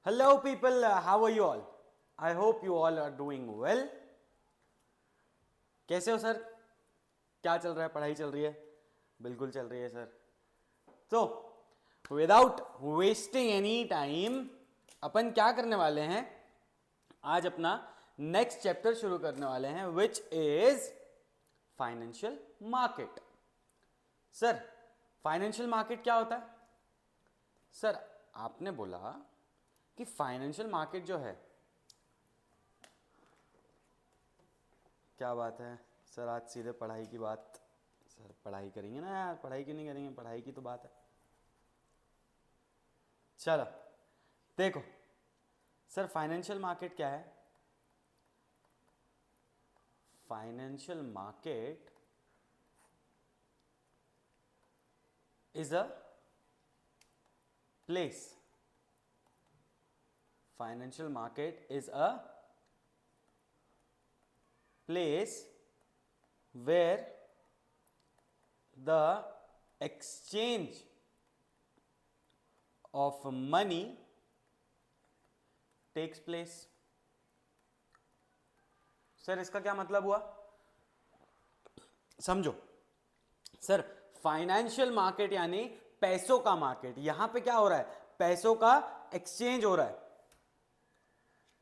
Hello people, how are you all? I hope you all are doing well. कैसे हो sir? क्या चल रहा है? पढ़ाई चल रही है? बिल्कुल चल रही है सर. तो विदाउट वेस्टिंग एनी टाइम अपन क्या करने वाले हैं? आज अपना नेक्स्ट चैप्टर शुरू करने वाले हैं which is financial market. Sir financial market क्या होता है? सर आपने बोला कि फाइनेंशियल मार्केट जो है, क्या बात है सर, आज सीधे पढ़ाई की बात. सर पढ़ाई करेंगे ना यार, पढ़ाई क्यों नहीं करेंगे? पढ़ाई की तो बात है. चलो देखो सर, फाइनेंशियल मार्केट क्या है? Financial market is a place. Financial market is a place where the exchange of money takes place. Sir इसका क्या मतलब हुआ? समझो सर, फाइनेंशियल मार्केट यानी पैसों का मार्केट. यहां पे क्या हो रहा है? पैसों का एक्सचेंज हो रहा है.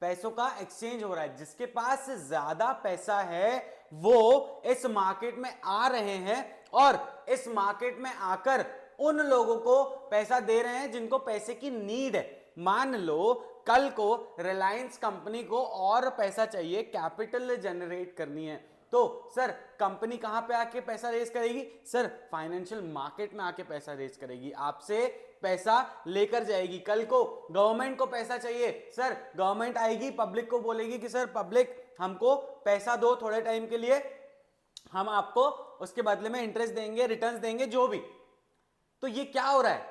पैसों का एक्सचेंज हो रहा है. जिसके पास ज्यादा पैसा है वो इस मार्केट में आ रहे हैं और इस मार्केट में आकर उन लोगों को पैसा दे रहे हैं जिनको पैसे की नीड है. मान लो कल को रिलायंस कंपनी को और पैसा चाहिए, कैपिटल जनरेट करनी है, तो सर कंपनी कहां पे आके पैसा रेज करेगी? सर फाइनेंशियल मार्केट में आके पैसा रेज करेगी, आपसे पैसा लेकर जाएगी. कल को गवर्नमेंट को पैसा चाहिए, सर गवर्नमेंट आएगी, पब्लिक को बोलेगी कि सर पब्लिक हमको पैसा दो थोड़े टाइम के लिए, हम आपको उसके बदले में इंटरेस्ट देंगे, रिटर्न्स देंगे, जो भी. तो ये क्या हो रहा है?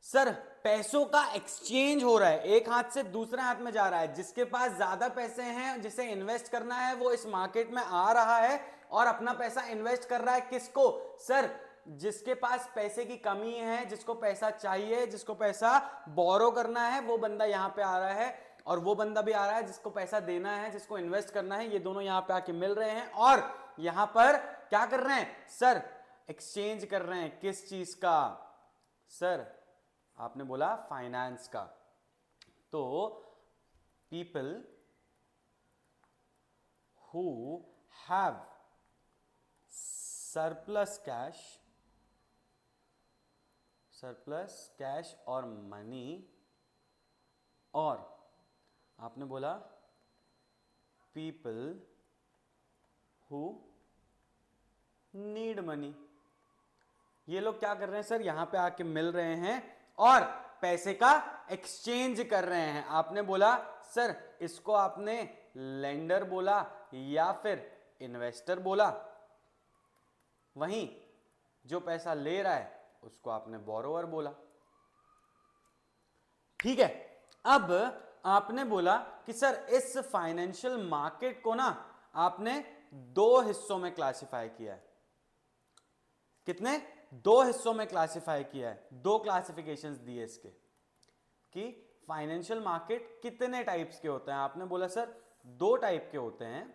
सर पैसों का एक्सचेंज हो रहा है, एक हाथ से दूसरे हाथ में जा रहा है. जिसके पास ज्यादा पैसे हैं, जिसे इन्वेस्ट करना है, वो इस मार्केट में आ रहा है और अपना पैसा इन्वेस्ट कर रहा है. किसको? सर जिसके पास पैसे की कमी है, जिसको पैसा चाहिए, जिसको पैसा बोरो करना है, वो बंदा यहां पे आ रहा है. और वो बंदा भी आ रहा है जिसको पैसा देना है, जिसको इन्वेस्ट करना है. ये दोनों यहां पे आके मिल रहे हैं और यहां पर क्या कर रहे हैं? सर एक्सचेंज कर रहे हैं. किस चीज का? सर आपने बोला फाइनेंस का. तो people who have surplus cash और मनी, और आपने बोला पीपल हु नीड मनी. ये लोग क्या कर रहे हैं सर? यहां पे आके मिल रहे हैं और पैसे का एक्सचेंज कर रहे हैं. आपने बोला सर, इसको आपने लेंडर बोला या फिर इन्वेस्टर बोला. वहीं जो पैसा ले रहा है उसको आपने बोरोवर बोला. ठीक है. अब आपने बोला कि सर इस फाइनेंशियल मार्केट को ना आपने दो हिस्सों में क्लासिफाई किया है. कितने? दो हिस्सों में क्लासिफाई किया है. दो क्लासिफिकेशंस दिए इसके कि फाइनेंशियल मार्केट कितने टाइप्स के होते हैं. आपने बोला सर दो टाइप के होते हैं.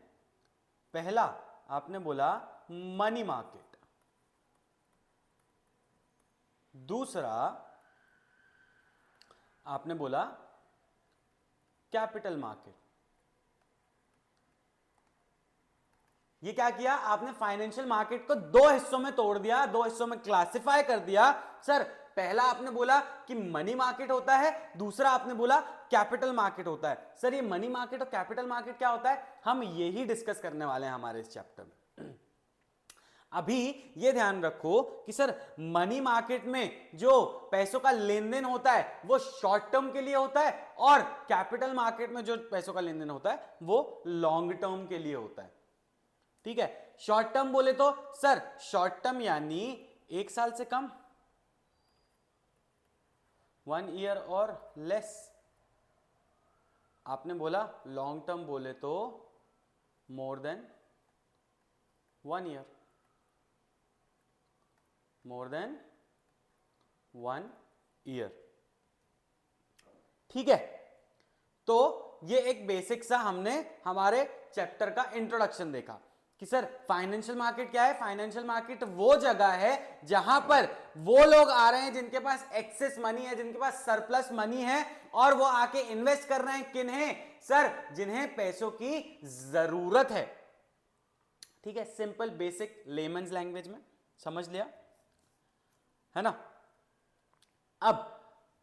पहला आपने बोला मनी मार्केट, दूसरा आपने बोला कैपिटल मार्केट. ये क्या किया आपने? फाइनेंशियल मार्केट को दो हिस्सों में तोड़ दिया, दो हिस्सों में क्लासिफाई कर दिया. सर पहला आपने बोला कि मनी मार्केट होता है, दूसरा आपने बोला कैपिटल मार्केट होता है. सर ये मनी मार्केट और कैपिटल मार्केट क्या होता है, हम यही डिस्कस करने वाले हैं हमारे इस चैप्टर में. अभी ये ध्यान रखो कि सर मनी मार्केट में जो पैसों का लेन देन होता है वो शॉर्ट टर्म के लिए होता है और कैपिटल मार्केट में जो पैसों का लेन देन होता है वो लॉन्ग टर्म के लिए होता है. ठीक है. शॉर्ट टर्म बोले तो सर शॉर्ट टर्म यानी एक साल से कम, 1 ईयर और लेस. आपने बोला लॉन्ग टर्म बोले तो more than 1 year, more than 1 year. ठीक है. तो ये एक बेसिक सा हमने हमारे चैप्टर का इंट्रोडक्शन देखा कि सर फाइनेंशियल मार्केट क्या है। फाइनेंशियल मार्केट वो जगह है जहां पर वो लोग आ रहे हैं जिनके पास एक्सेस मनी है, जिनके पास सरप्लस मनी है, और वो आके इन्वेस्ट कर रहे हैं। किन्हें सर? जिन्हें पैसों की जरूरत है। ठीक है, सिंपल बेसिक लेमन्स लैंग्वेज में समझ लिया है ना। अब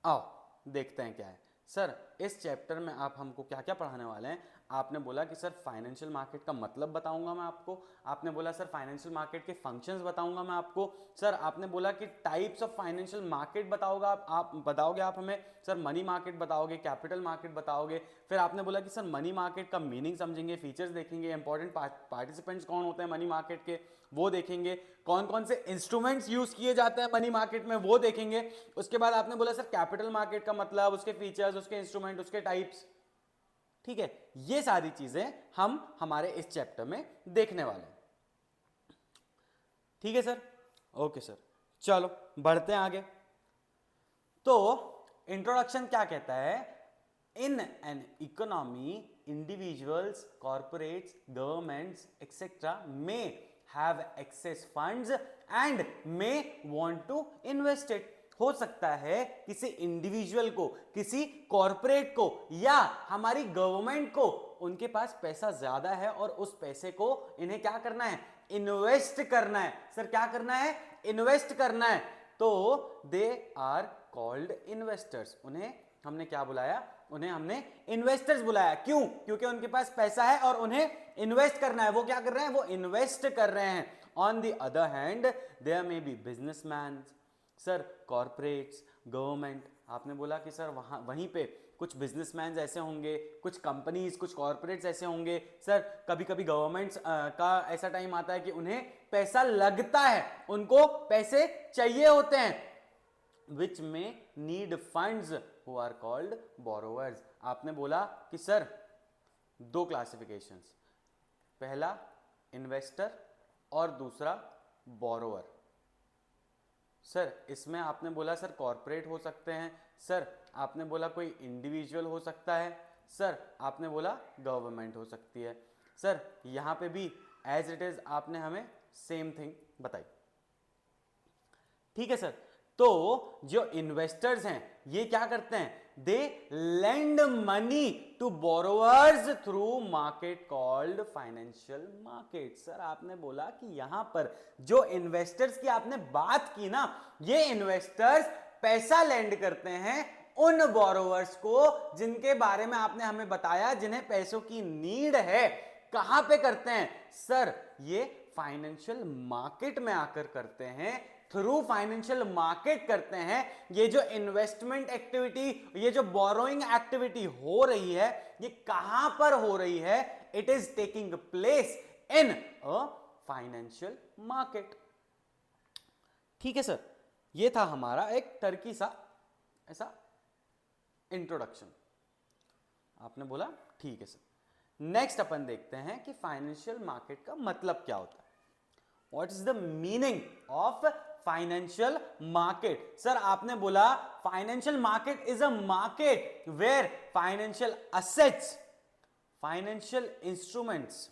आओ देखते हैं क्या है। सर इस चैप्टर में आप हमको क्या क्या पढ़ाने वाले हैं। आपने बोला कि सर फाइनेंशियल मार्केट का मतलब बताऊंगा मैं आपको। आपने बोला सर फाइनेंशियल मार्केट के फंक्शंस बताऊंगा मैं आपको। सर आपने बोला कि टाइप्स ऑफ फाइनेंशियल मार्केट बताओगे आप बताओगे आप हमें। सर मनी मार्केट बताओगे, कैपिटल मार्केट बताओगे। फिर आपने बोला कि सर मनी मार्केट का मीनिंग समझेंगे, फीचर्स देखेंगे, इंपॉर्टेंट पार्टिसिपेंट्स कौन होते हैं मनी मार्केट के वो देखेंगे, कौन कौन से इंस्ट्रूमेंट्स यूज किए जाते हैं मनी मार्केट में वो देखेंगे। उसके बाद आपने बोला सर कैपिटल मार्केट का मतलब, उसके फीचर्स, उसके इंस्ट्रूमेंट, उसके टाइप्स। ठीक है, ये सारी चीजें हम हमारे इस चैप्टर में देखने वाले हैं। ठीक है सर, ओके सर, चलो बढ़ते हैं आगे। तो इंट्रोडक्शन क्या कहता है? In an economy individuals, corporates, governments etcetera may have excess funds and may want to invest it. हो सकता है किसी इंडिविजुअल को, किसी कॉर्पोरेट को, या हमारी गवर्नमेंट को उनके पास पैसा ज्यादा है और उस पैसे को इन्हें क्या करना है? इन्वेस्ट करना है। सर क्या करना है? इन्वेस्ट करना है। तो दे आर कॉल्ड इन्वेस्टर्स। उन्हें हमने क्या बुलाया? उन्हें हमने इन्वेस्टर्स बुलाया। क्यों? क्योंकि उनके पास पैसा है और उन्हें इन्वेस्ट करना है। वो क्या कर रहे हैं? वो इन्वेस्ट कर रहे हैं। On the other hand there may be businessman, sir corporates, government. आपने बोला कि सर वहीं पे कुछ बिजनेसमैन ऐसे होंगे, कुछ कंपनीज, कुछ कॉर्पोरेट्स ऐसे होंगे। सर कभी कभी गवर्नमेंट्स का ऐसा टाइम आता है कि उन्हें पैसा लगता है, उनको पैसे चाहिए होते हैं, विच में need funds who are called borrowers. आपने बोला कि सर दो क्लासिफिकेशंस, पहला इन्वेस्टर और दूसरा बोरोवर। सर इसमें आपने बोला सर कॉर्पोरेट हो सकते हैं, सर आपने बोला कोई इंडिविजुअल हो सकता है, सर आपने बोला गवर्नमेंट हो सकती है। सर यहां पे भी एज इट इज आपने हमें सेम थिंग बताई। ठीक है सर, तो जो इन्वेस्टर्स हैं ये क्या करते हैं? They lend money to borrowers through market called financial market. Sir आपने बोला कि यहां पर जो इन्वेस्टर्स की आपने बात की ना, ये इन्वेस्टर्स पैसा लेंड करते हैं उन बोरोवर्स को जिनके बारे में आपने हमें बताया, जिन्हें पैसों की नीड है। कहां पे करते हैं? सर ये फाइनेंशियल मार्केट में आकर करते हैं, थ्रू फाइनेंशियल मार्केट करते हैं। ये जो इन्वेस्टमेंट एक्टिविटी, ये जो बोरोइंग एक्टिविटी हो रही है, ये कहां पर हो रही है? It is taking place in a financial market. ठीक है सर, ये था हमारा एक टर्की सा ऐसा इंट्रोडक्शन। आपने बोला ठीक है सर। नेक्स्ट अपन देखते हैं कि फाइनेंशियल मार्केट का मतलब क्या होता है। What is the meaning of financial market? Sir आपने बोला financial market is a market where financial assets, financial instruments.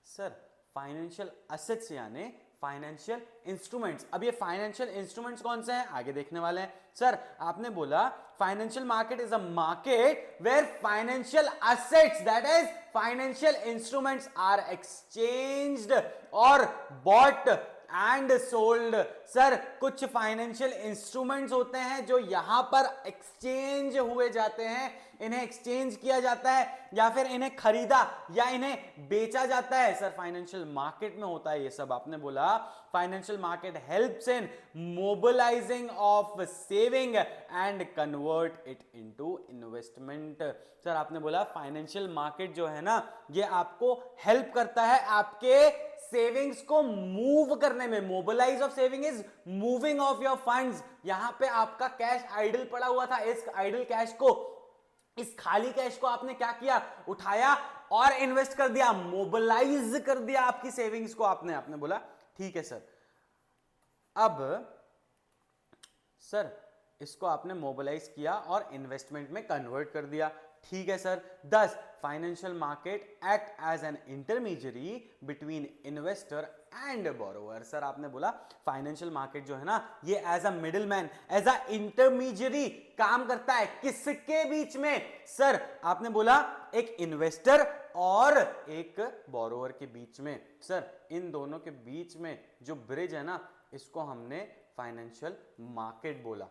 Sir financial assets यानी फाइनेंशियल इंस्ट्रूमेंट्स। अब ये फाइनेंशियल इंस्ट्रूमेंट्स कौन से हैं आगे देखने वाले हैं। सर आपने बोला financial market is a market where financial assets, that is financial instruments, are exchanged और बॉट एंड सोल्ड। सर कुछ फाइनेंशियल इंस्ट्रूमेंट्स होते हैं जो यहां पर एक्सचेंज हुए जाते हैं, इन्हें एक्सचेंज किया जाता है या फिर इन्हें खरीदा या इन्हें बेचा जाता है। सर फाइनेंशियल मार्केट में होता है ये सब। आपने बोला financial market helps in mobilising of saving and convert it into investment. Sir आपने बोला फाइनेंशियल मार्केट जो है ना, ये आपको हेल्प करता है आपके सेविंग्स को मूव करने में। Mobilize of saving is moving of your funds. यहां पे आपका कैश आइडल पड़ा हुआ था, इस आइडल कैश को, इस खाली कैश को आपने क्या किया? उठाया और इन्वेस्ट कर दिया, मोबिलाइज कर दिया आपकी सेविंग्स को आपने बोला ठीक है सर। अब सर इसको आपने मोबिलाइज किया और इन्वेस्टमेंट में कन्वर्ट कर दिया, ठीक है sir. 10 financial market act as an intermediary between investor and borrower. Sir आपने बोला फाइनेंशियल मार्केट जो है ना, ये as a middle man, as an intermediary काम करता है किसके बीच में? सर आपने बोला एक इन्वेस्टर और एक बोरोवर के बीच में। सर इन दोनों के बीच में जो ब्रिज है ना, इसको हमने फाइनेंशियल मार्केट बोला।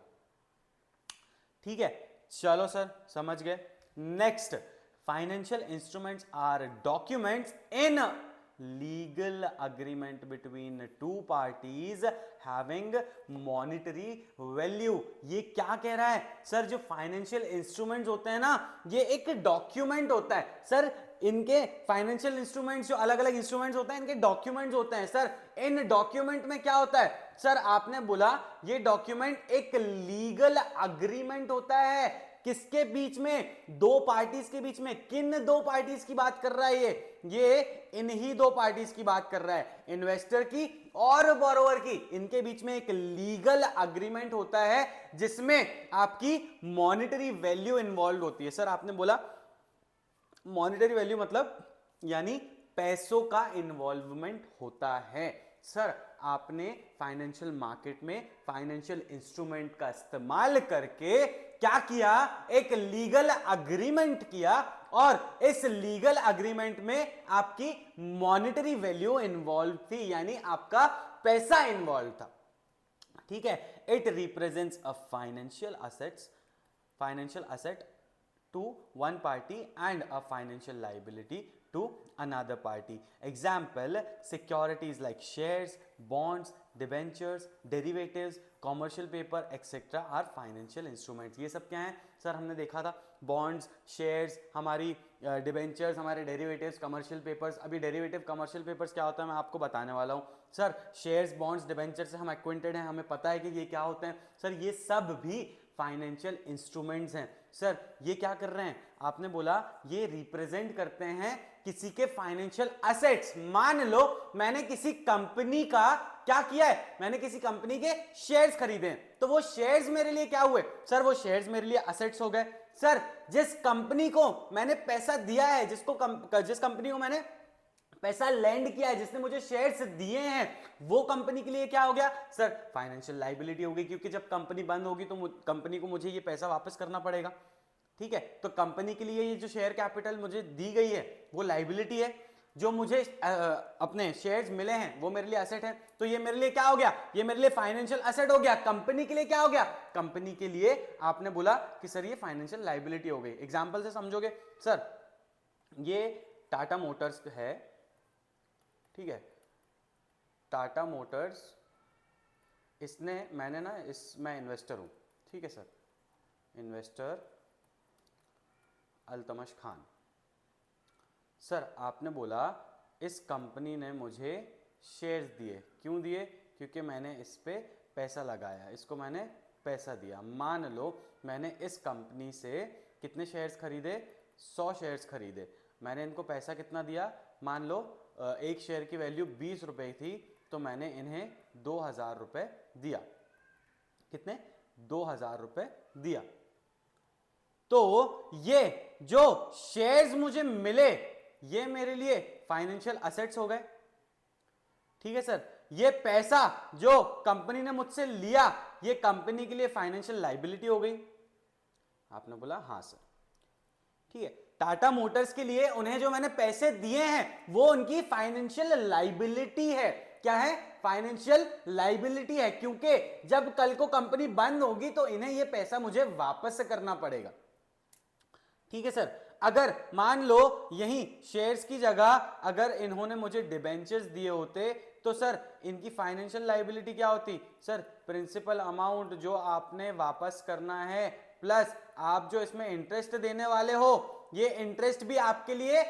ठीक है, चलो सर समझ गए। Next, financial instruments are documents in legal agreement between two parties having monetary value. ये क्या कह रहा है सर? जो फाइनेंशियल इंस्ट्रूमेंट्स होते हैं ना, ये एक डॉक्यूमेंट होता है सर। इनके फाइनेंशियल इंस्ट्रूमेंट्स, जो अलग अलग इंस्ट्रूमेंट्स होते हैं, इनके डॉक्यूमेंट्स होते हैं सर। इन डॉक्यूमेंट में क्या होता है सर? आपने बोला ये डॉक्यूमेंट एक लीगल अग्रीमेंट होता है किसके बीच में? दो पार्टीज के बीच में। किन दो पार्टीज की बात कर रहा है ये इन्हीं दो पार्टीज की बात कर रहा है, इन्वेस्टर की और बोरोवर की। इनके बीच में एक लीगल अग्रीमेंट होता है जिसमें आपकी मॉनेटरी वैल्यू इन्वॉल्व होती है। सर आपने बोला मॉनेटरी वैल्यू मतलब यानी पैसों का इन्वॉल्वमेंट होता है। सर आपने फाइनेंशियल मार्केट में फाइनेंशियल इंस्ट्रूमेंट का इस्तेमाल करके क्या किया? एक लीगल अग्रीमेंट किया और इस लीगल अग्रीमेंट में आपकी मॉनेटरी वैल्यू इन्वॉल्व थी, यानी आपका पैसा इन्वॉल्व था। ठीक है, it represents a financial asset to one party and a financial liability to another party. Example, securities like shares, bonds, debentures, derivatives, commercial paper etc. are financial instruments. ये सब क्या हैं सर? हमने देखा था बॉन्ड्स, शेयर्स, हमारी debentures, हमारे derivatives, commercial papers. अभी डेरिवेटिव कमर्शियल पेपर्स क्या होता है मैं आपको बताने वाला हूँ। सर शेयर्स, बॉन्ड्स, डिबेंचर से हम एक्वेंटेड हैं, हमें पता है कि ये क्या होते हैं। सर ये सब भी फाइनेंशियल इंस्ट्रूमेंट्स हैं। सर ये क्या कर रहे हैं? आपने बोला ये रिप्रेजेंट करते हैं किसी के फाइनेंशियल असेट्स। मान लो मैंने किसी कंपनी का क्या किया है? मैंने किसी कंपनी के शेयर्स खरीदे हैं, तो वो शेयर्स मेरे लिए क्या हुए? सर वो शेयर्स मेरे लिए असेट्स हो गए। सर जिस कंपनी को मैंने पैसा दिया है, जिस कंपनी को मैंने पैसा लैंड किया है, जिसने मुझे शेयर्स दिए हैं, वो कंपनी के लिए क्या हो गया सर? फाइनेंशियल लायबिलिटी हो गई, क्योंकि जब कंपनी बंद होगी तो कंपनी को मुझे ये पैसा वापस करना पड़ेगा। ठीक है, तो कंपनी के लिए ये जो शेयर कैपिटल मुझे दी गई है वो लायबिलिटी है। जो मुझे अपने शेयर्स मिले हैं वो मेरे लिए एसेट है, तो ये मेरे लिए क्या हो गया? ये मेरे लिए फाइनेंशियल एसेट हो गया। कंपनी के लिए क्या हो गया? कंपनी के लिए आपने बोला कि सर ये फाइनेंशियल लायबिलिटी हो गई। एग्जांपल से समझोगे सर, ये टाटा मोटर्स है, ठीक है, टाटा मोटर्स, इसने मैंने ना मैं इन्वेस्टर हूं, ठीक है sir, investor Altamash Khan. Sir आपने बोला इस कंपनी ने मुझे शेयर्स दिए। क्यों दिए? क्योंकि मैंने इस पे पैसा लगाया, इसको मैंने पैसा दिया। मान लो मैंने इस कंपनी से कितने शेयर्स खरीदे? 100 शेयर्स खरीदे। मैंने इनको पैसा कितना दिया? मान लो एक शेयर की वैल्यू 20 रुपए थी, तो मैंने इन्हें 2000 रुपए दिया। कितने? 2000 रुपए दिया। तो ये जो शेयर्स मुझे मिले ये मेरे लिए फाइनेंशियल असेट्स हो गए। ठीक है सर, ये पैसा जो कंपनी ने मुझसे लिया ये कंपनी के लिए फाइनेंशियल लायबिलिटी हो गई। आपने बोला हाँ सर, ठीक है। टाटा मोटर्स के लिए उन्हें जो मैंने पैसे दिए हैं वो उनकी फाइनेंशियल लायबिलिटी है। क्या है? फाइनेंशियल लायबिलिटी है, क्योंकि जब कल को कंपनी बंद होगी तो इन्हें यह पैसा मुझे वापस करना पड़ेगा। ठीक है सर, अगर मान लो यही शेयर्स की जगह अगर इन्होंने मुझे डिबेंचर्स दिए होते तो सर इनकी फाइनेंशियल लायबिलिटी क्या होती? सर प्रिंसिपल अमाउंट जो आपने वापस करना है प्लस आप जो इसमें इंटरेस्ट देने वाले हो, ये इंटरेस्ट भी आपके लिए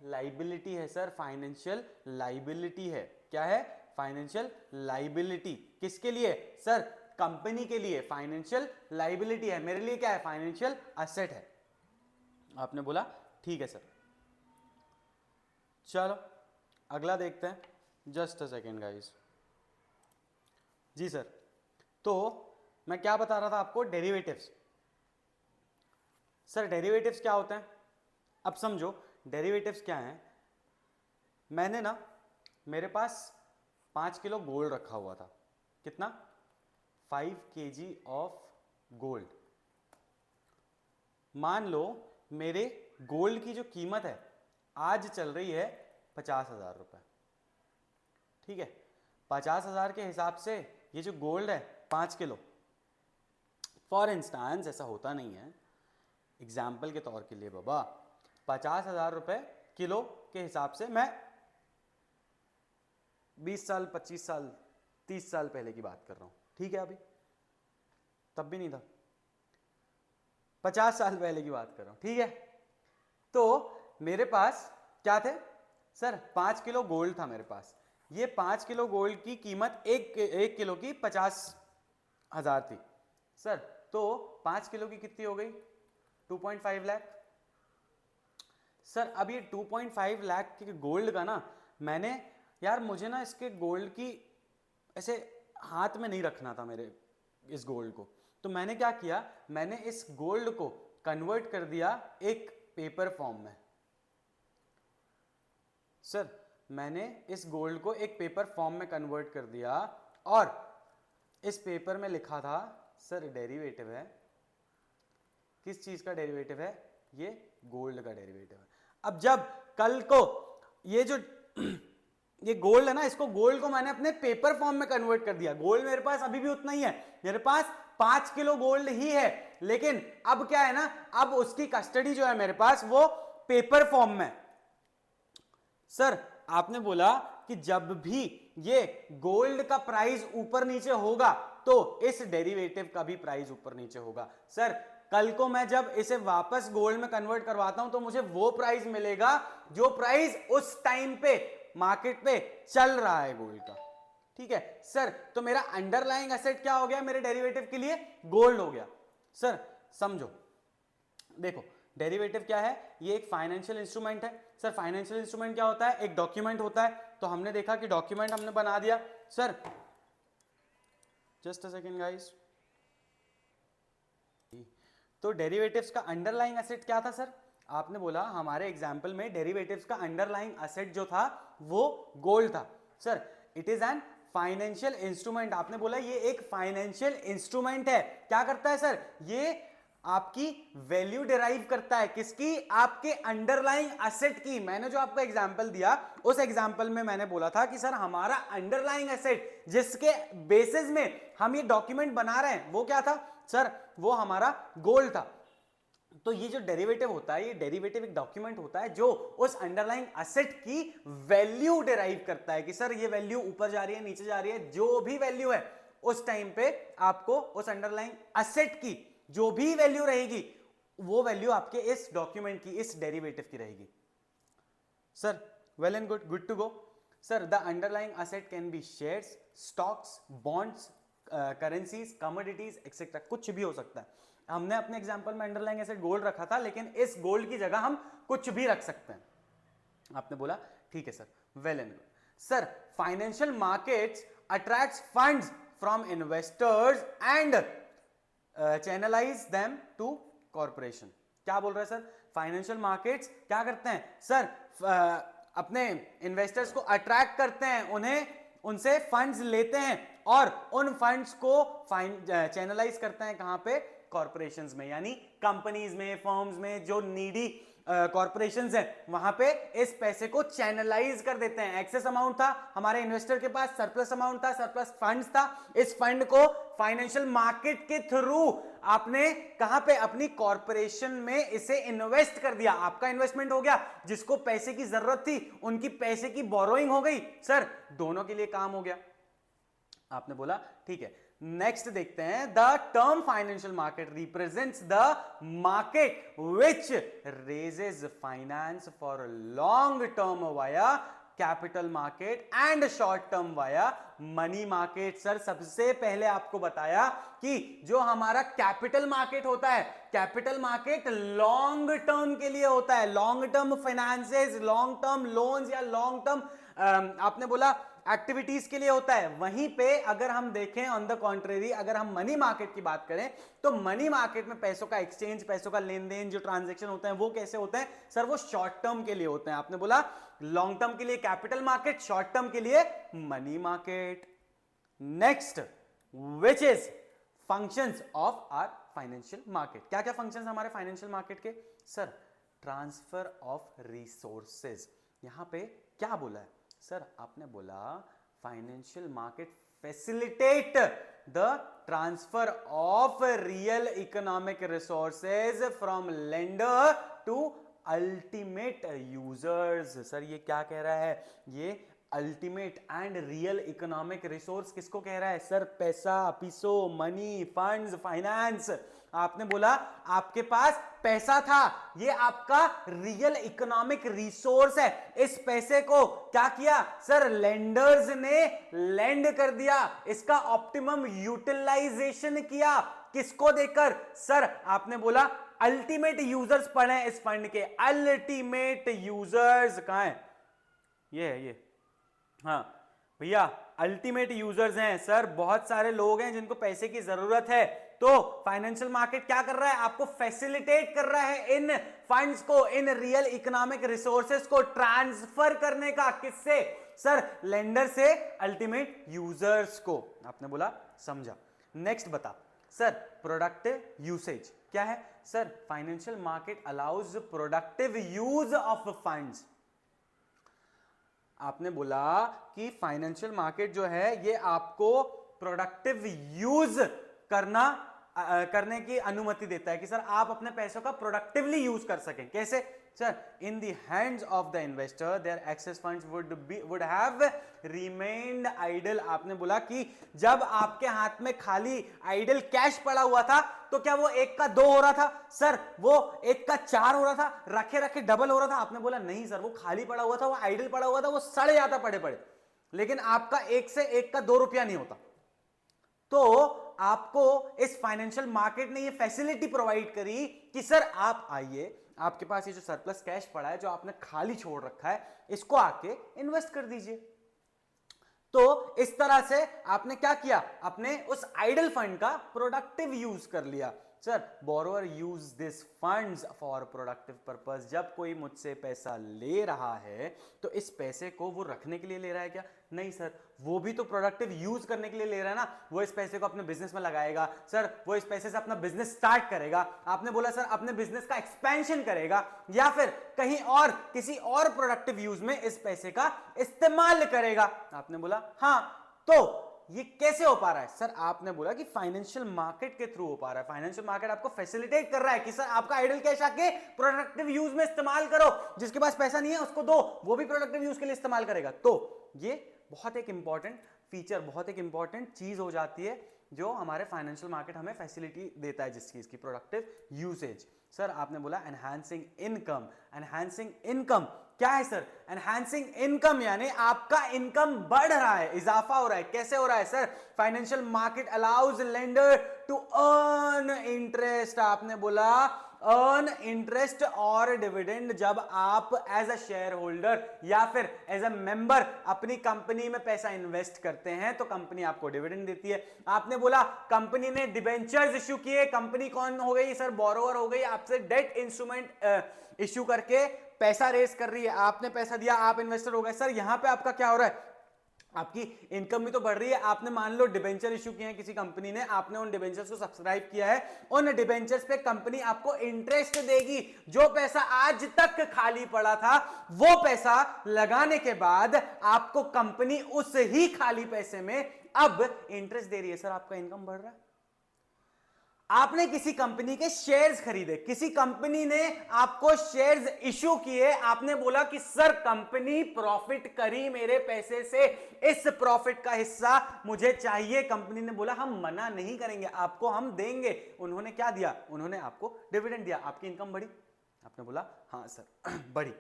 लायबिलिटी है सर, फाइनेंशियल लायबिलिटी है। क्या है? Financial liability. किसके लिए सर? कंपनी के लिए फाइनेंशियल लायबिलिटी है, मेरे लिए क्या है? फाइनेंशियल असेट है। आपने बोला ठीक है सर। चलो अगला देखते हैं, जस्ट अ सेकेंड गाइस। जी सर, तो मैं क्या बता रहा था आपको? डेरिवेटिव्स। सर डेरिवेटिव्स क्या होते हैं? अब समझो डेरिवेटिव्स क्या हैं। मैंने ना, मेरे पास 5 किलो गोल्ड रखा हुआ था। कितना? 5 kg ऑफ गोल्ड। मान लो मेरे गोल्ड की जो कीमत है आज चल रही है 50,000 रुपए। ठीक है, 50,000 के हिसाब से ये जो गोल्ड है 5 किलो, फॉर इंस्टांस ऐसा होता नहीं है, एग्जाम्पल के तौर के लिए बाबा, 50,000 रुपए किलो के हिसाब से मैं 20 साल 25 साल 30 साल पहले की बात कर रहा हूं। ठीक है, अभी तब भी नहीं था, 50 साल पहले की बात कर रहा हूं। ठीक है, तो मेरे पास क्या थे सर? 5 किलो गोल्ड था मेरे पास। ये 5 किलो गोल्ड की कीमत एक किलो की 50,000 थी सर। तो 5 किलो की कितनी हो गई? 2.5 लाख। सर अब ये 2.5 लाख के गोल्ड का ना, मैंने यार मुझे ना इसके गोल्ड की ऐसे हाथ में नहीं रखना था मेरे इस गोल्ड को। तो मैंने क्या किया, मैंने इस गोल्ड को कन्वर्ट कर दिया एक पेपर फॉर्म में। सर मैंने इस गोल्ड को एक पेपर फॉर्म में कन्वर्ट कर दिया और इस पेपर में लिखा था सर डेरिवेटिव है। किस चीज का डेरिवेटिव है? ये गोल्ड का डेरिवेटिव है। अब जब कल को ये जो ये गोल्ड है ना, इसको गोल्ड को मैंने अपने पेपर फॉर्म में कन्वर्ट कर दिया। गोल्ड मेरे पास अभी भी उतना ही है, मेरे पास 5 किलो गोल्ड ही है, लेकिन अब क्या है ना, अब उसकी कस्टडी जो है मेरे पास वो पेपर फॉर्म में। सर आपने बोला कि जब भी ये गोल्ड का प्राइस ऊपर नीचे होगा तो इस डेरिवेटिव का भी प्राइस ऊपर नीचे होगा। सर कल को मैं जब इसे वापस गोल्ड में कन्वर्ट करवाता हूं तो मुझे वो प्राइस मिलेगा जो प्राइस उस टाइम पे मार्केट पे चल रहा है गोल्ड का। ठीक है सर, तो मेरा अंडरलाइंग एसेट क्या हो गया मेरे डेरिवेटिव के लिए? गोल्ड हो गया। सर समझो, देखो डेरिवेटिव क्या है? ये एक फाइनेंशियल इंस्ट्रूमेंट है। सर फाइनेंशियल इंस्ट्रूमेंट क्या होता है? एक डॉक्यूमेंट होता है। तो हमने देखा कि डॉक्यूमेंट हमने बना दिया। Sir just a second guys, तो डेरिवेटिव्स का अंडरलाइंग एसेट क्या था सर? आपने बोला हमारे एग्जाम्पल में डेरिवेटिव्स का अंडरलाइंग एसेट जो था वो गोल्ड था। Sir it is an financial instrument. आपने बोला ये एक फाइनेंशियल इंस्ट्रूमेंट है। क्या करता है सर? ये आपकी वैल्यू डिराइव करता है। किसकी? आपके अंडरलाइंग एसेट की। मैंने जो आपको एग्जांपल दिया उस एग्जांपल में मैंने बोला था कि सर हमारा अंडरलाइंग एसेट जिसके बेसिस में हम ये डॉक्यूमेंट बना रहे हैं वो क्या था सर? वो हमारा गोल्ड था। तो ये जो डेरिवेटिव होता है, ये डेरिवेटिव एक डॉक्यूमेंट होता है जो उस अंडरलाइंग एसेट की वैल्यू डिराइव करता है कि सर ये वैल्यू ऊपर जा रही है नीचे जा रही है, जो भी वैल्यू है उस टाइम पे आपको उस अंडरलाइंग एसेट की जो भी वैल्यू रहेगी वो वैल्यू आपके इस डॉक्यूमेंट की, इस डेरिवेटिव की रहेगी। Sir well and good, good to go. Sir the underlying asset can be shares, stocks, bonds, currencies, commodities etcetera, कुछ भी हो सकता है। हमने अपने एग्जांपल में अंडरलाइंग एसेट गोल्ड रखा था, लेकिन इस गोल्ड की जगह हम कुछ भी रख सकते हैं। आपने बोला ठीक है sir, well and good. Sir financial markets attracts funds from investors and channelize them to corporation. क्या बोल रहे हैं सर? फाइनेंशियल मार्केट्स क्या करते हैं सर? अपने इन्वेस्टर्स को अट्रैक्ट करते हैं, उन्हें उनसे फंड्स लेते हैं और उन फंड्स को चैनलाइज करते हैं कहां पे? कॉर्पोरेशंस में, यानी कंपनीज में, फर्म्स में जो नीडी कॉर्पोरेशंस हैं वहां पे इस पैसे को चैनलाइज कर देते हैं। एक्सेस अमाउंट था हमारे इन्वेस्टर के पास, सरप्लस अमाउंट था, सरप्लस फंड्स था, इस फंड को फाइनेंशियल मार्केट के थ्रू आपने कहां पे? अपनी कॉर्पोरेशन में इसे इन्वेस्ट कर दिया। आपका इन्वेस्टमेंट हो गया, जिसको पैसे की जरूरत थी उनकी पैसे की बोरोइंग हो गई। सर दोनों के लिए काम हो गया। आपने बोला ठीक है। नेक्स्ट देखते हैं, the term financial market represents the market which raises finance for long term via capital market and short term via money market. Sir सबसे पहले आपको बताया कि जो हमारा कैपिटल मार्केट होता है, कैपिटल मार्केट लॉन्ग टर्म के लिए होता है, long term finances, long term loans या लॉन्ग टर्म आपने बोला एक्टिविटीज के लिए होता है। वहीं पे अगर हम देखें ऑन द कॉन्ट्रेरी, अगर हम मनी मार्केट की बात करें तो मनी मार्केट में पैसों का एक्सचेंज, पैसों का लेन देन, जो ट्रांजेक्शन होते हैं वो कैसे होते हैं सर? वो शॉर्ट टर्म के लिए होते हैं। आपने बोला लॉन्ग टर्म के लिए कैपिटल मार्केट, शॉर्ट टर्म के लिए money market. Next, which is functions of our financial market. क्या क्या फंक्शंस हमारे फाइनेंशियल मार्केट के सर? Transfer of resources. यहां पे क्या बोला है सर? आपने बोला financial market facilitate the transfer of real economic resources from lender to ultimate users. Sir ये क्या कह रहा है? ये ultimate and real economic resource किसको कह रहा है सर? पैसा, पीसो, मनी, फंड्स, फाइनेंस। आपने बोला आपके पास पैसा था, ये आपका रियल इकोनॉमिक रिसोर्स है। इस पैसे को क्या किया सर? लेंडर्स ने लेंड कर दिया, इसका ऑप्टिमम यूटिलाइजेशन किया। किसको देकर सर? आपने बोला अल्टीमेट यूजर्स पढ़े इस फंड के। अल्टीमेट यूजर्स कहां है? ये है, ये हाँ भैया अल्टीमेट यूजर्स हैं सर। बहुत सारे लोग हैं जिनको पैसे की जरूरत है, तो फाइनेंशियल मार्केट क्या कर रहा है? आपको फैसिलिटेट कर रहा है इन फंड्स को, इन रियल इकोनॉमिक रिसोर्सेस को ट्रांसफर करने का। किससे सर? लेंडर से अल्टीमेट यूजर्स को। आपने बोला समझा। नेक्स्ट बता सर, प्रोडक्टिव यूसेज क्या है sir? Financial market allows productive use of funds. आपने बोला कि फाइनेंशियल मार्केट जो है ये आपको प्रोडक्टिव यूज करने की अनुमति देता है कि सर आप अपने पैसों का प्रोडक्टिवली यूज कर सकें। कैसे sir? In the hands of the investor their excess funds would have remained idle. आपने बोला कि जब आपके हाथ में खाली आइडल कैश पड़ा हुआ था तो क्या वो एक का 2 हो रहा था सर? वो एक का 4 हो रहा था, रखे रखे डबल हो रहा था? आपने बोला नहीं सर, वो खाली पड़ा हुआ था, वो आइडल पड़ा हुआ था, वो सड़ जाता पड़े पड़े, लेकिन आपका एक से एक का 2 रुपया नहीं होता। तो आपको इस फाइनेंशियल मार्केट ने ये फैसिलिटी प्रोवाइड करी कि सर आप आइए, आपके पास ये जो सरप्लस कैश पड़ा है, जो आपने खाली छोड़ रखा है, इसको आके इन्वेस्ट कर दीजिए। तो इस तरह से आपने क्या किया? अपने उस आइडल फंड का प्रोडक्टिव यूज कर लिया। Sir borrower use this funds for productive purpose. जब कोई मुझसे पैसा ले रहा है तो इस पैसे को वो रखने के लिए ले रहा है क्या? नहीं सर, वो भी तो प्रोडक्टिव यूज करने के लिए ले रहा है ना। वो इस पैसे को अपने बिजनेस में लगाएगा सर, वो इस पैसे से अपना बिजनेस स्टार्ट करेगा। आपने बोला सर अपने बिजनेस का एक्सपेंशन करेगा, या फिर कहीं और किसी और प्रोडक्टिव यूज में इस पैसे का इस्तेमाल करेगा। आपने बोला हाँ, तो ये कैसे हो पा रहा है सर? आपने बोला कि फाइनेंशियल मार्केट के थ्रू हो पा रहा है। फाइनेंशियल मार्केट आपको फैसिलिटेट कर रहा है कि सर आपका आइडल कैश आके प्रोडक्टिव यूज में इस्तेमाल करो। जिसके पास पैसा नहीं है उसको दो, वो भी प्रोडक्टिव यूज के लिए इस्तेमाल करेगा। तो ये बहुत एक इंपॉर्टेंट फीचर, बहुत एक इंपॉर्टेंट चीज हो जाती है जो हमारे फाइनेंशियल मार्केट हमें फैसिलिटी देता है, जिस चीज की प्रोडक्टिव यूसेज। सर आपने बोला एनहांसिंग इनकम। एनहांसिंग इनकम क्या है सर? एनहांसिंग इनकम यानी आपका इनकम बढ़ रहा है, इजाफा हो रहा है। कैसे हो रहा है sir? Financial market allows lender to earn interest. आपने बोला अर्न इंटरेस्ट और डिविडेंड। जब आप एज अ शेयर होल्डर या फिर एज अ मेंबर अपनी कंपनी में पैसा इन्वेस्ट करते हैं तो कंपनी आपको डिविडेंड देती है। आपने बोला कंपनी ने डिबेंचर्स इश्यू किए। कंपनी कौन हो गई सर? बोरोवर हो गई, आपसे डेट इंस्ट्रूमेंट इश्यू करके पैसा रेस कर रही है। आपने पैसा दिया, आप इन्वेस्टर हो गए। सर यहां पे आपका क्या हो रहा है? आपकी इनकम भी तो बढ़ रही है। आपने मान लो डिबेंचर इशू किए हैं किसी कंपनी ने, आपने उन डिबेंचर्स को सब्सक्राइब किया है, उन डिबेंचर्स पे कंपनी आपको इंटरेस्ट देगी। जो पैसा आज तक खाली पड़ा था वो पैसा लगाने के बाद आपको कंपनी उस ही खाली पैसे में अब इंटरेस्ट दे रही है। सर आपका इनकम बढ़ रहा है। आपने किसी कंपनी के शेयर्स खरीदे, किसी कंपनी ने आपको शेयर्स इशू किए, आपने बोला कि सर कंपनी प्रॉफिट करी मेरे पैसे से, इस प्रॉफिट का हिस्सा मुझे चाहिए। कंपनी ने बोला हम मना नहीं करेंगे, आपको हम देंगे। उन्होंने क्या दिया? उन्होंने आपको डिविडेंड दिया। आपकी इनकम बढ़ी। आपने बोला हाँ सर बढ़ी।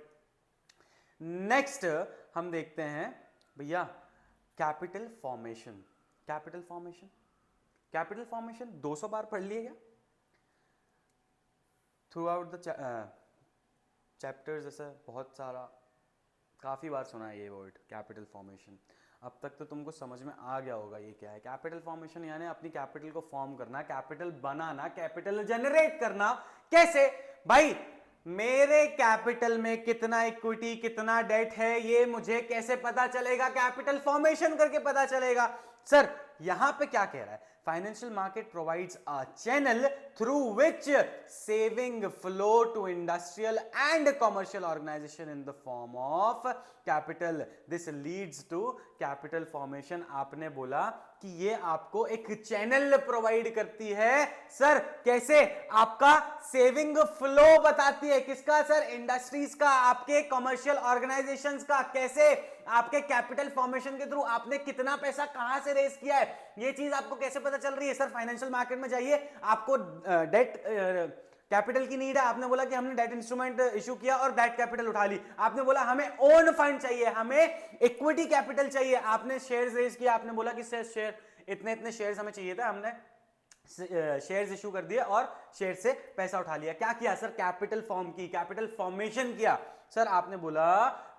नेक्स्ट हम देखते हैं भैया capital formation. Capital formation, capital formation 200 बार पढ़ लिए क्या थ्रू आउट द चैप्टर्स? ऐसा बहुत सारा, काफ़ी बार सुना है ये वर्ड कैपिटल फॉर्मेशन। अब तक तो तुमको समझ में आ गया होगा ये क्या है। कैपिटल फॉर्मेशन यानी अपनी कैपिटल को फॉर्म करना, कैपिटल बनाना, कैपिटल जनरेट करना। कैसे भाई? मेरे कैपिटल में कितना इक्विटी कितना डेट है ये मुझे कैसे पता चलेगा? कैपिटल फॉर्मेशन करके पता चलेगा। सर यहां पे क्या कह रहा है? Financial market provides a channel through which saving flow to industrial and commercial organisation in the form of capital. This leads to capital formation. आपने बोला कि ये आपको एक चैनल प्रोवाइड करती है। सर कैसे? आपका सेविंग फ्लो बताती है। किसका सर? इंडस्ट्रीज का, आपके कमर्शियल ऑर्गेनाइजेशंस का। कैसे? आपके कैपिटल फॉर्मेशन के थ्रू आपने कितना पैसा कहां से रेज किया है, ये चीज आपको कैसे पता चल रही है? सर फाइनेंशियल मार्केट में जाइए, आपको डेट कैपिटल की नीड है। आपने बोला कि हमने डेट इंस्ट्रूमेंट इशू किया और डेट कैपिटल उठा ली। आपने बोला हमें ओन फंड चाहिए, हमें इक्विटी कैपिटल चाहिए। आपने शेयर्स रेज किया, आपने बोला कि शेयर इतने इतने शेयर्स हमें चाहिए था, हमने शेयर्स इशू कर दिए और शेयर से पैसा उठा लिया। क्या किया सर? कैपिटल फॉर्म की, कैपिटल फॉर्मेशन किया। सर आपने बोला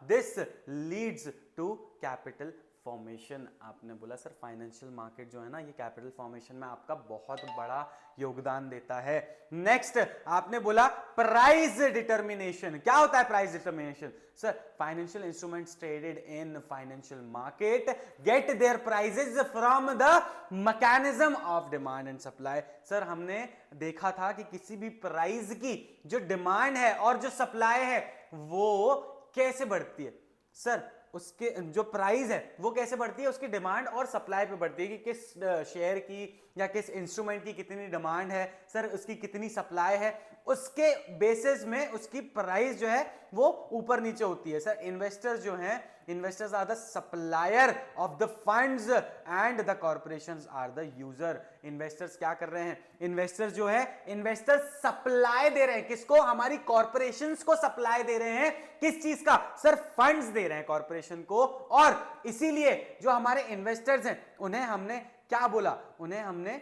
this leads to capital formation. आपने बोला सर फाइनेंशियल मार्केट जो है ना, ये कैपिटल फॉर्मेशन में आपका बहुत बड़ा योगदान देता है। नेक्स्ट आपने बोला प्राइस डिटर्मिनेशन। क्या होता है price determination? Sir financial instruments traded in financial market get their prices from the mechanism of demand and supply. Sir हमने देखा था कि किसी भी प्राइस की जो डिमांड है और जो सप्लाई है वो कैसे बढ़ती है। सर उसके जो प्राइस है वो कैसे बढ़ती है? उसकी डिमांड और सप्लाई पे बढ़ती है कि किस शेयर की या किस इंस्ट्रूमेंट की कितनी डिमांड है, सर उसकी कितनी सप्लाई है, उसके बेसिस में उसकी प्राइस जो है वो ऊपर नीचे होती है। सर इन्वेस्टर्स जो हैं, investors are the supplier of the funds and the corporations are the user. Investors क्या कर रहे हैं? इन्वेस्टर्स जो है, इन्वेस्टर्स सप्लाई दे रहे हैं। किसको? हमारी कॉर्पोरेशंस को सप्लाई दे रहे हैं। किस चीज का? सर फंड्स दे रहे हैं कॉर्पोरेशन को। और इसीलिए जो हमारे इन्वेस्टर्स हैं उन्हें हमने क्या बोला? उन्हें हमने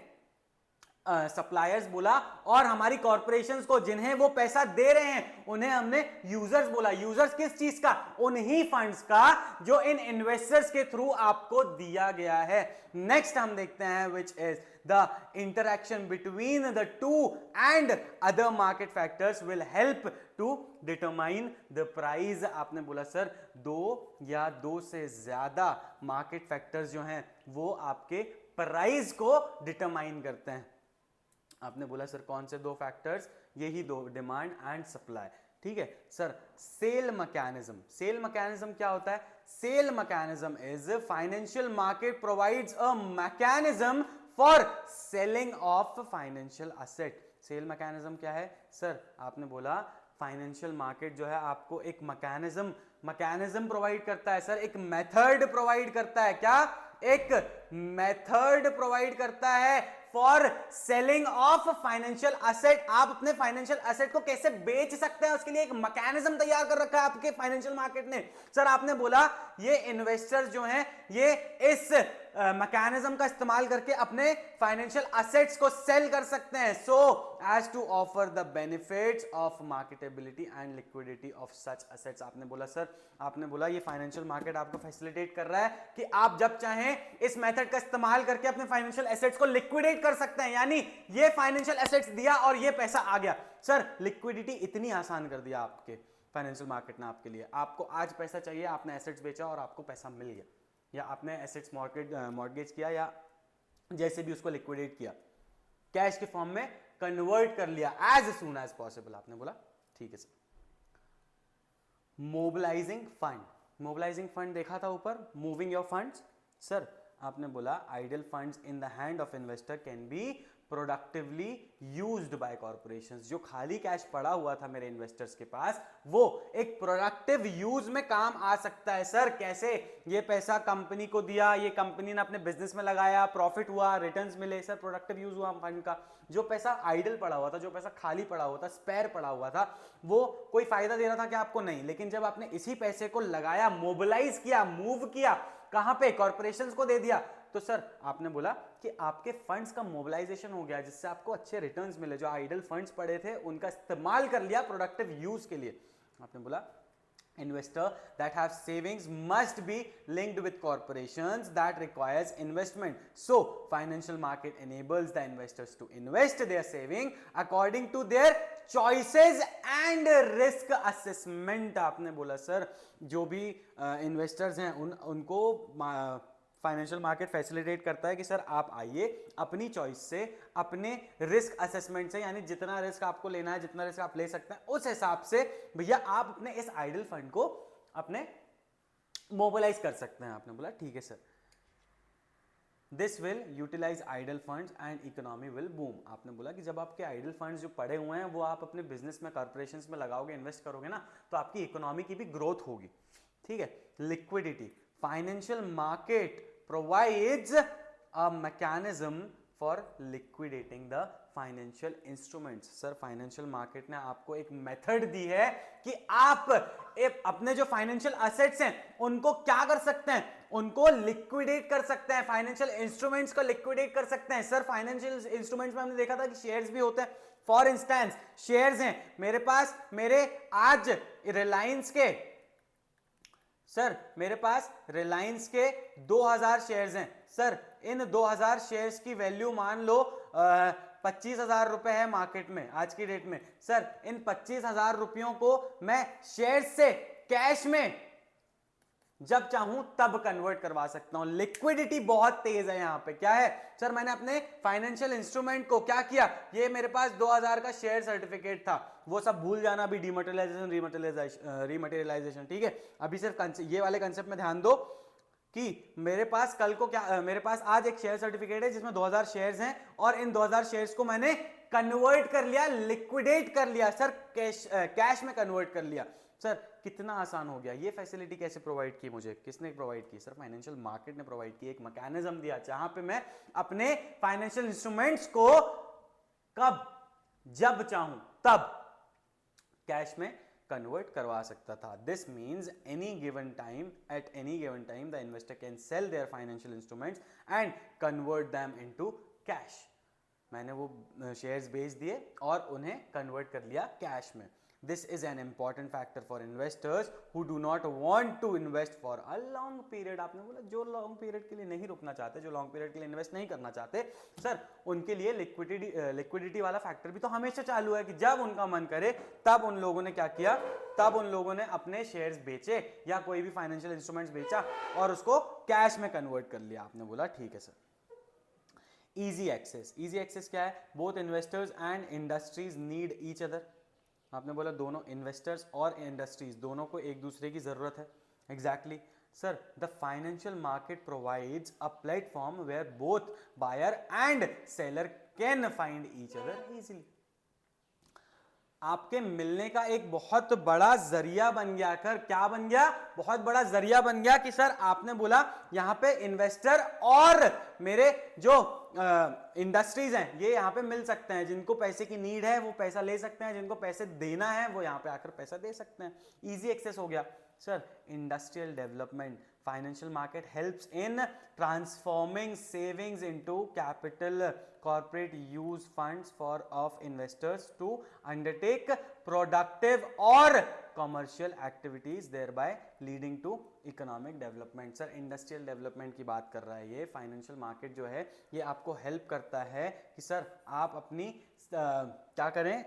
सप्लायर्स बोला। और हमारी कॉर्पोरेशंस को जिन्हें वो पैसा दे रहे हैं उन्हें हमने यूजर्स बोला। यूजर्स किस चीज का? उन्हीं फंड्स का जो इन इन्वेस्टर्स के थ्रू आपको दिया गया है। नेक्स्ट हम देखते हैं which is the interaction between the two and other market factors will help to determine the price. आपने बोला सर दो या दो से ज्यादा मार्केट फैक्टर्स जो हैं वो आपके प्राइस को डिटरमाइन करते हैं। आपने बोला सर कौन से दो फैक्टर्स? यही दो, डिमांड एंड सप्लाई। ठीक है sir. Sale mechanism, sale mechanism क्या होता है? Sale mechanism is financial market provides a mechanism for selling of financial asset. Sale mechanism क्या है? सर आपने बोला फाइनेंशियल मार्केट जो है आपको एक मैकेनिज्म प्रोवाइड करता है। सर एक मेथड प्रोवाइड करता है। क्या? एक मेथड प्रोवाइड करता है for selling of financial asset. आप अपने फाइनेंशियल एसेट को कैसे बेच सकते हैं उसके लिए एक मैकेनिज्म तैयार कर रखा है आपके फाइनेंशियल मार्केट ने। सर आपने बोला ये इन्वेस्टर्स जो हैं ये इस मैकेनिज्म का इस्तेमाल करके अपने फाइनेंशियल एसेट्स को सेल कर सकते हैं, so as to offer the benefits of marketability and liquidity of such assets. आपने बोला सर, आपने बोला ये फाइनेंशियल मार्केट आपको फैसिलिटेट कर रहा है कि आप जब चाहें इस मेथड का इस्तेमाल करके अपने फाइनेंशियल एसेट्स को लिक्विडेट कर सकते हैं। यानी ये फाइनेंशियल एसेट्स दिया और ये पैसा आ गया। सर लिक्विडिटी इतनी आसान कर दिया आपके फाइनेंशियल मार्केट ने आपके लिए। आपको आज पैसा चाहिए, आपने एसेट्स बेचा और आपको पैसा मिल गया, या आपने एसेट्स मॉर्गेज किया या जैसे भी उसको लिक्विडेट किया, कैश के फॉर्म में कन्वर्ट कर लिया एज सून एज पॉसिबल। आपने बोला ठीक है sir. Mobilizing fund, mobilizing fund देखा था ऊपर, मूविंग योर फंड्स। सर आपने बोला idle funds in the hand of investor can be productively used by corporations. जो खाली कैश पड़ा हुआ था मेरे इन्वेस्टर्स के पास वो एक प्रोडक्टिव यूज में काम आ सकता है। सर कैसे? ये पैसा कंपनी को दिया, ये कंपनी ने अपने बिजनेस में लगाया, प्रॉफिट हुआ, रिटर्न्स मिले, सर प्रोडक्टिव यूज हुआ फंड का। जो पैसा आइडल पड़ा हुआ था, जो पैसा खाली पड़ा हुआ था, स्पेयर पड़ा हुआ था, वो कोई फायदा दे रहा था क्या आपको? नहीं। लेकिन जब आपने इसी पैसे को लगाया, मोबिलाइज किया, मूव किया, कहां पे? कॉर्पोरेशंस को दे दिया, तो सर आपने बोला कि आपके फंड्स का मोबिलाइजेशन हो गया जिससे आपको अच्छे रिटर्न्स मिले। जो आइडल फंड्स पड़े थे उनका इस्तेमाल कर लिया प्रोडक्टिव यूज के लिए। आपने बोला Investor that have savings must be linked with corporations that requires investment. So financial market enables the investors to invest their saving according to their choices and risk assessment. आपने बोला sir जो भी investors हैं उनको financial market facilitate करता है कि sir आप आइए अपनी चॉइस से, अपने रिस्क असेसमेंट से, यानी जितना रिस्क आपको लेना है, जितना रिस्क आप ले सकते हैं उस हिसाब से भैया आप अपने इस आइडल फंड को अपने मोबिलाइज कर सकते हैं. आपने बोला ठीक है sir. This will utilize idle funds and economy will boom. आपने बोला कि जब आपके आइडल फंड्स जो पड़े हुए हैं वो आप अपने बिजनेस में, कॉर्पोरेशंस में लगाओगे, इन्वेस्ट करोगे ना, तो आपकी इकोनॉमी की भी ग्रोथ होगी. ठीक है. Liquidity. Financial market provides a mechanism for liquidating the financial instruments. Sir financial market ने आपको एक मेथड दी है कि आप अपने जो फाइनेंशियल असेट्स हैं उनको क्या कर सकते हैं, उनको लिक्विडेट कर सकते हैं, फाइनेंशियल इंस्ट्रूमेंट्स को लिक्विडेट कर सकते हैं. सर फाइनेंशियल इंस्ट्रूमेंट्स में हमने देखा था कि शेयर्स भी होते हैं. फॉर इंस्टेंस शेयर्स हैं मेरे पास, मेरे आज रिलायंस के, सर मेरे पास रिलायंस के 2000 शेयर्स हैं. सर इन 2000 शेयर्स की वैल्यू मान लो 25,000 रुपए है मार्केट में आज की डेट में. सर इन 25,000 रुपयों को मैं शेयर्स से कैश में जब चाहूं तब कन्वर्ट करवा सकता हूं. लिक्विडिटी बहुत तेज है यहां पे. क्या है सर, मैंने अपने फाइनेंशियल इंस्ट्रूमेंट को क्या किया, ये मेरे पास 2000 का शेयर सर्टिफिकेट था, वो सब भूल जाना अभी, डिमटेरियलाइजेशन रीमटेरियलाइजेशन. ठीक है. अभी सिर्फ ये वाले कंसेप्ट में ध्यान दो कि मेरे पास कल को क्या, मेरे पास आज एक शेयर सर्टिफिकेट है जिसमें 2000 शेयर्स हैं और इन 2000 शेयर्स को मैंने कन्वर्ट कर लिया, लिक्विडेट कर लिया सर, कैश में कन्वर्ट कर लिया. सर कितना आसान हो गया. ये फैसिलिटी कैसे प्रोवाइड की मुझे, किसने प्रोवाइड की? सर फाइनेंशियल मार्केट ने प्रोवाइड की. एक मैकेनिज्म दिया जहां पे मैं अपने फाइनेंशियल इंस्ट्रूमेंट्स को कब, जब चाहूं तब कैश में कन्वर्ट करवा सकता था. This means any given time, at any given time the investor can sell their financial instruments and convert them into cash. मैंने वो शेयर्स बेच दिए और उन्हें कन्वर्ट कर लिया कैश में. This is an important factor for investors who do not want to invest for a long period. आपने बोला जो लॉन्ग पीरियड के लिए नहीं रुकना चाहते, जो लॉन्ग पीरियड के लिए इन्वेस्ट नहीं करना चाहते, सर उनके लिए लिक्विडिटी वाला फैक्टर भी तो हमेशा चालू है कि जब उनका मन करे तब उन लोगों ने क्या किया, तब उन लोगों ने अपने शेयर्स बेचे या कोई भी फाइनेंशियल इंस्ट्रूमेंट्स बेचा और उसको कैश में कन्वर्ट कर लिया. आपने बोला ठीक है sir. Easy access. Easy access क्या है? Both investors and industries need each other. आपने बोला दोनों इन्वेस्टर्स और इंडस्ट्रीज दोनों को एक दूसरे की जरूरत है. Exactly sir. The financial market provides a platform where both buyer and seller can find each other easily. आपके मिलने का एक बहुत बड़ा जरिया बन गया. कर क्या बन गया? बहुत बड़ा जरिया बन गया कि सर आपने बोला यहां पे इन्वेस्टर और मेरे जो इंडस्ट्रीज हैं ये यहां पे मिल सकते हैं. जिनको पैसे की नीड है वो पैसा ले सकते हैं, जिनको पैसे देना है वो यहां पे आकर पैसा दे सकते हैं. इजी एक्सेस हो गया. Sir industrial development. Financial market helps in transforming savings into capital. corporate use funds for of investors to undertake productive or commercial activities thereby leading to economic development. Sir industrial development की बात कर रहा है ये. Financial market जो है ये आपको हेल्प करता है कि सर आप अपनी क्या करें,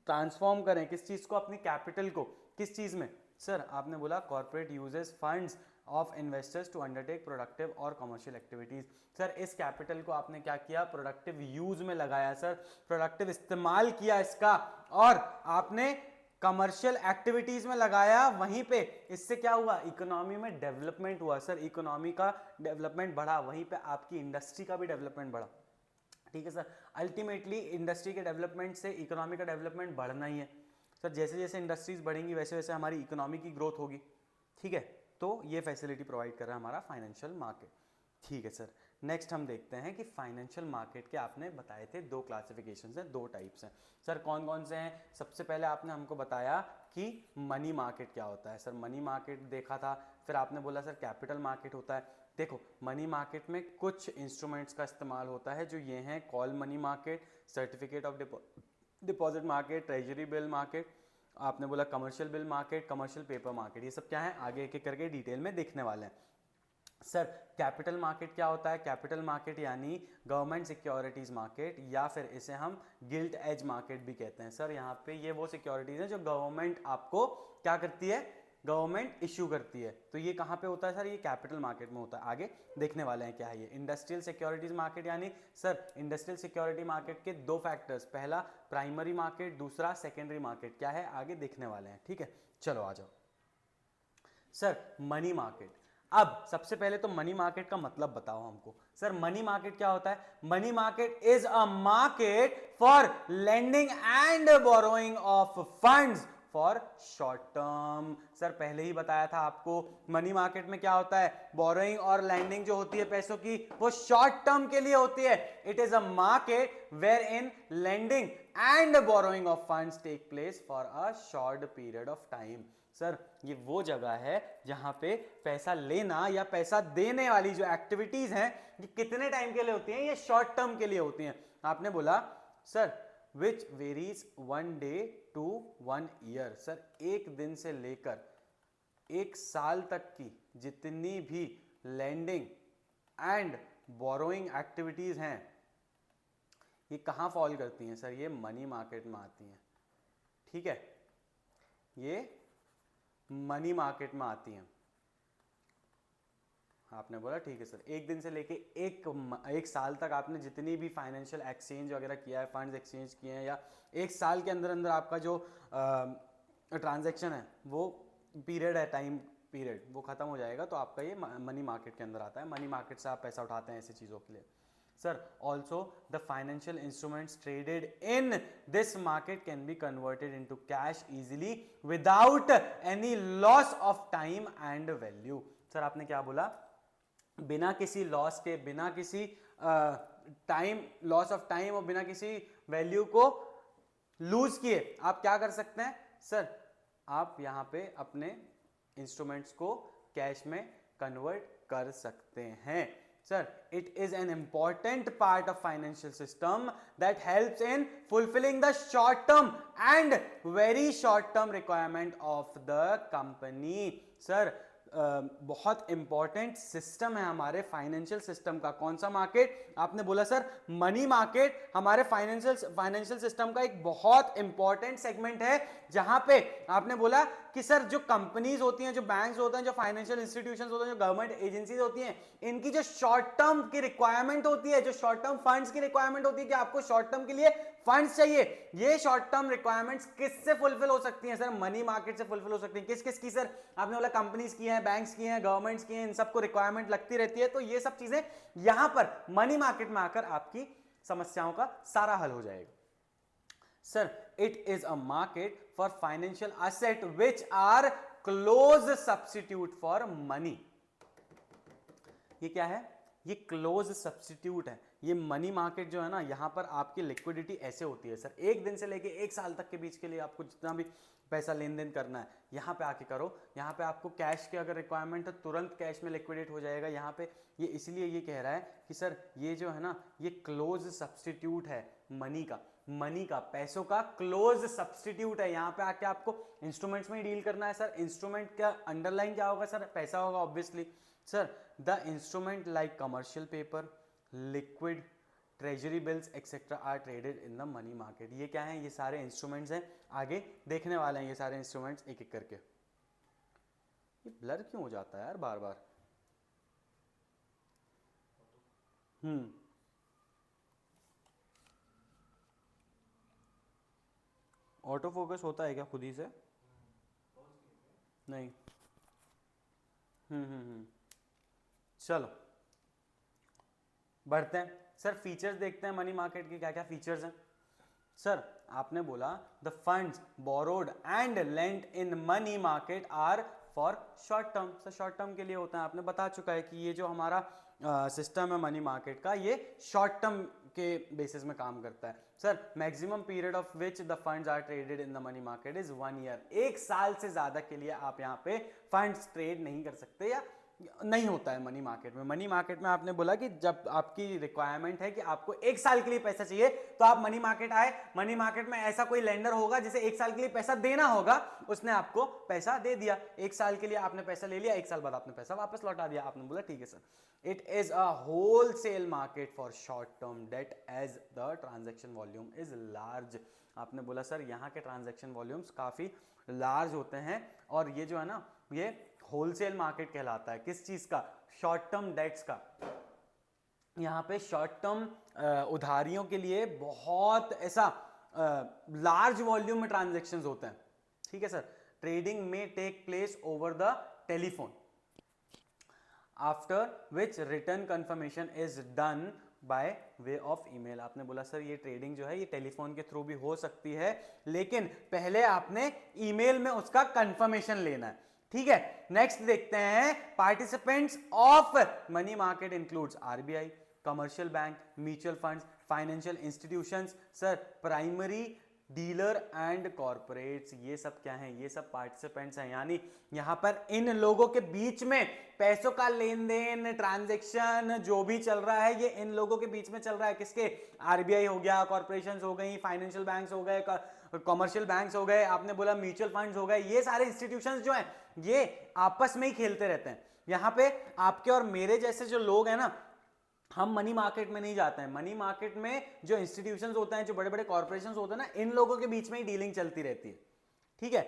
ट्रांसफॉर्म करें किस चीज को, अपनी कैपिटल को किस चीज में. सर आपने बोला corporate uses funds of investors to undertake productive और कमर्शियल एक्टिविटीज. सर इस कैपिटल को आपने क्या किया, प्रोडक्टिव यूज में लगाया सर, प्रोडक्टिव इस्तेमाल किया इसका और आपने कमर्शियल एक्टिविटीज में लगाया. वहीं पे इससे क्या हुआ, इकोनॉमी में डेवलपमेंट हुआ. सर इकोनॉमी का डेवलपमेंट बढ़ा, वहीं पे आपकी इंडस्ट्री का भी डेवलपमेंट बढ़ा. ठीक है सर. अल्टीमेटली इंडस्ट्री के डेवलपमेंट से इकोनॉमी का डेवलपमेंट बढ़ना ही है. सर जैसे जैसे इंडस्ट्रीज बढ़ेंगी वैसे वैसे हमारी इकोनॉमी की ग्रोथ होगी. ठीक है. तो ये फैसिलिटी प्रोवाइड कर रहा है हमारा फाइनेंशियल मार्केट. ठीक है सर. नेक्स्ट हम देखते हैं कि फाइनेंशियल मार्केट के आपने बताए थे दो क्लासिफिकेशंस हैं, दो टाइप्स हैं. सर कौन कौन से हैं? सबसे पहले आपने हमको बताया कि मनी मार्केट क्या होता है. सर मनी मार्केट देखा था. फिर आपने बोला सर कैपिटल मार्केट होता है. देखो मनी मार्केट में कुछ इंस्ट्रूमेंट्स का इस्तेमाल होता है जो ये हैं call money market, certificate of deposit market, treasury bill market आपने बोला commercial bill market, commercial paper market, ये सब क्या है आगे एक एक करके डिटेल में देखने वाले हैं। सर कैपिटल मार्केट क्या होता है? कैपिटल मार्केट यानी गवर्नमेंट सिक्योरिटीज मार्केट, या फिर इसे हम गिल्ट एज मार्केट भी कहते हैं। सर यहाँ पे ये वो सिक्योरिटीज है जो गवर्नमेंट आपको क्या करती है, गवर्नमेंट इश्यू करती है। तो ये कहाँ पे होता है सर? ये कैपिटल मार्केट में होता है। आगे देखने वाले हैं क्या है ये। इंडस्ट्रियल सिक्योरिटीज मार्केट यानी सर इंडस्ट्रियल सिक्योरिटी मार्केट के दो फैक्टर्स, पहला प्राइमरी मार्केट, दूसरा सेकेंडरी मार्केट, क्या है आगे देखने वाले हैं। ठीक है, चलो आ जाओ। सर मनी मार्केट, अब सबसे पहले तो मनी मार्केट का मतलब बताओ हमको। सर मनी मार्केट क्या होता है? Money market is a market for lending and borrowing of funds for short term. Sir पहले ही बताया था आपको मनी मार्केट में क्या होता है, बोरोइंग और लैंडिंग जो होती है पैसों की वो शॉर्ट टर्म के लिए होती है। It is a market where in lending and borrowing of funds take place for a short period of time. Sir ये वो जगह है जहां पे पैसा लेना या पैसा देने वाली जो एक्टिविटीज हैं ये कितने टाइम के लिए होती हैं? ये शॉर्ट टर्म के लिए होती हैं। आपने बोला sir which varies 1 day to 1 year. Sir एक दिन से लेकर एक साल तक की जितनी भी लैंडिंग एंड बोरोइंग एक्टिविटीज हैं ये कहां फॉल करती हैं? सर ये मनी मार्केट में आती हैं। ठीक है, ये मनी मार्केट में आती हैं। आपने बोला ठीक है सर, एक दिन से लेके एक साल तक आपने जितनी भी फाइनेंशियल एक्सचेंज वगैरह किया है, फंड्स एक्सचेंज किए हैं, या एक साल के अंदर अंदर आपका जो ट्रांजैक्शन है वो पीरियड है, टाइम पीरियड वो खत्म हो जाएगा तो आपका ये मनी मार्केट के अंदर आता है। मनी मार्केट से आप पैसा उठाते हैं ऐसी चीज़ों के लिए। Sir, also the financial instruments traded in this market can be converted into cash easily without any loss of time and value. Sir, आपने क्या बोला? बिना किसी लॉस के, बिना किसी टाइम लॉस ऑफ टाइम और बिना किसी वैल्यू को लूज किए आप क्या कर सकते हैं? सर आप यहां पे अपने इंस्ट्रूमेंट्स को कैश में कन्वर्ट कर सकते हैं। Sir, it is an important part of financial system that helps in fulfilling the short term and very short term requirement of the company. Sir, बहुत इंपॉर्टेंट सिस्टम है हमारे फाइनेंशियल सिस्टम का। कौन सा मार्केट? आपने बोला सर मनी मार्केट हमारे financial system का एक बहुत इंपॉर्टेंट सेगमेंट है, जहां पे आपने बोला कि सर जो कंपनीज होती हैं, जो बैंक्स होते हैं, जो फाइनेंशियल इंस्टीट्यूशंस होते हैं, जो गवर्नमेंट एजेंसीज होती हैं, इनकी जो शॉर्ट टर्म की रिक्वायरमेंट होती है, जो शॉर्ट टर्म फंड्स की रिक्वायरमेंट होती है कि आपको शॉर्ट टर्म के लिए फंड्स चाहिए, ये शॉर्ट टर्म रिक्वायरमेंट्स किससे फुलफिल हो सकती हैं? सर मनी मार्केट से फुलफिल हो सकती हैं। किस किस की? सर आपने बोला कंपनीज की हैं, बैंक्स की हैं, गवर्नमेंट्स की हैं, इन सबको रिक्वायरमेंट लगती रहती है। तो ये सब चीजें यहां पर मनी मार्केट में आकर आपकी समस्याओं का सारा हल हो जाएगा। Sir, it is a market for financial asset which are close substitute for money. ये क्या है? ये क्लोज सब्सटीट्यूट है। ये मनी मार्केट जो है ना, यहाँ पर आपकी लिक्विडिटी ऐसे होती है सर, एक दिन से लेके एक साल तक के बीच के लिए आपको जितना भी पैसा लेन देन करना है यहाँ पे आके करो। यहाँ पे आपको कैश की अगर रिक्वायरमेंट है तुरंत कैश में लिक्विडेट हो जाएगा। यहाँ पे ये इसलिए ये कह रहा है कि सर ये जो है ना ये क्लोज सब्सटीट्यूट है मनी का पैसों का क्लोज सब्सटीट्यूट है। यहाँ पे आके आपको इंस्ट्रूमेंट्स में ही डील करना है। सर इंस्ट्रूमेंट का अंडरलाइन क्या होगा? सर पैसा होगा obviously. Sir the instrument like commercial paper, liquid, treasury bills etcetera are traded in the money market. ये क्या है? ये सारे इंस्ट्रूमेंट्स हैं, आगे देखने वाले हैं ये सारे इंस्ट्रूमेंट्स एक एक करके। ये ब्लर क्यों हो जाता है यार बार बार? ऑटो फोकस होता है क्या खुद ही से? नहीं। चलो बढ़ते हैं। सर फीचर्स देखते हैं मनी मार्केट के क्या क्या फीचर्स हैं। सर आपने बोला the funds borrowed and lent in money market are for short term. Sir short term के लिए होता है, आपने बता चुका है कि ये जो हमारा सिस्टम है मनी मार्केट का ये शॉर्ट टर्म के बेसिस में काम करता है। Sir maximum period of which the funds are traded in the money market is 1 year. एक साल से ज्यादा के लिए आप यहाँ पे फंड्स ट्रेड नहीं कर सकते या नहीं होता है मनी मार्केट में। मनी मार्केट में आपने बोला कि जब आपकी रिक्वायरमेंट है कि आपको 1 साल के लिए पैसा चाहिए तो आप मनी मार्केट आए, मनी मार्केट में ऐसा कोई लेंडर होगा जिसे 1 साल के लिए पैसा देना होगा, उसने आपको पैसा दे दिया, 1 साल के लिए आपने पैसा ले लिया, 1 साल बाद आपने पैसा वापस लौटा दिया, आपने बोला ठीक है sir. It is a wholesale market for short term debt as the transaction volume is large. आपने बोला सर यहाँ के ट्रांजेक्शन वॉल्यूम्स काफी लार्ज होते हैं और ये जो है ना ये होलसेल मार्केट कहलाता है। किस चीज का? शॉर्ट टर्म डेट्स का। यहाँ पे शॉर्ट टर्म उधारियों के लिए बहुत ऐसा लार्ज वॉल्यूम में ट्रांजेक्शन्स होते हैं, ठीक है सर। ट्रेडिंग में take place over the telephone after which written confirmation is done by way of email. आपने बोला सर ये ट्रेडिंग जो है ये टेलीफोन के थ्रू भी हो सकती है, लेकिन पहले आपने ईमेल में उसका कंफर्मेशन लेना है, ठीक है। नेक्स्ट देखते हैं, participants of money market includes RBI, commercial bank, mutual funds, financial institutions, sir primary dealer and corporates. ये सब क्या हैं? ये सब पार्टिसिपेंट्स हैं, यानी यहां पर इन लोगों के बीच में पैसों का लेन देन, ट्रांजैक्शन जो भी चल रहा है ये इन लोगों के बीच में चल रहा है। किसके? आरबीआई हो गया, कॉर्पोरेशंस हो गई, फाइनेंशियल बैंक्स हो गए, कॉमर्शियल बैंक्स हो गए, आपने बोला म्यूचुअल फंड्स हो गए, ये सारे इंस्टीट्यूशंस जो हैं ये आपस में ही खेलते रहते हैं। यहां पे आपके और मेरे जैसे जो लोग हैं ना, हम मनी मार्केट में नहीं जाते हैं। मनी मार्केट में जो इंस्टीट्यूशंस होते हैं, जो बड़े बड़े कॉर्पोरेशंस होते हैं ना, इन लोगों के बीच में ही डीलिंग चलती रहती है, ठीक है।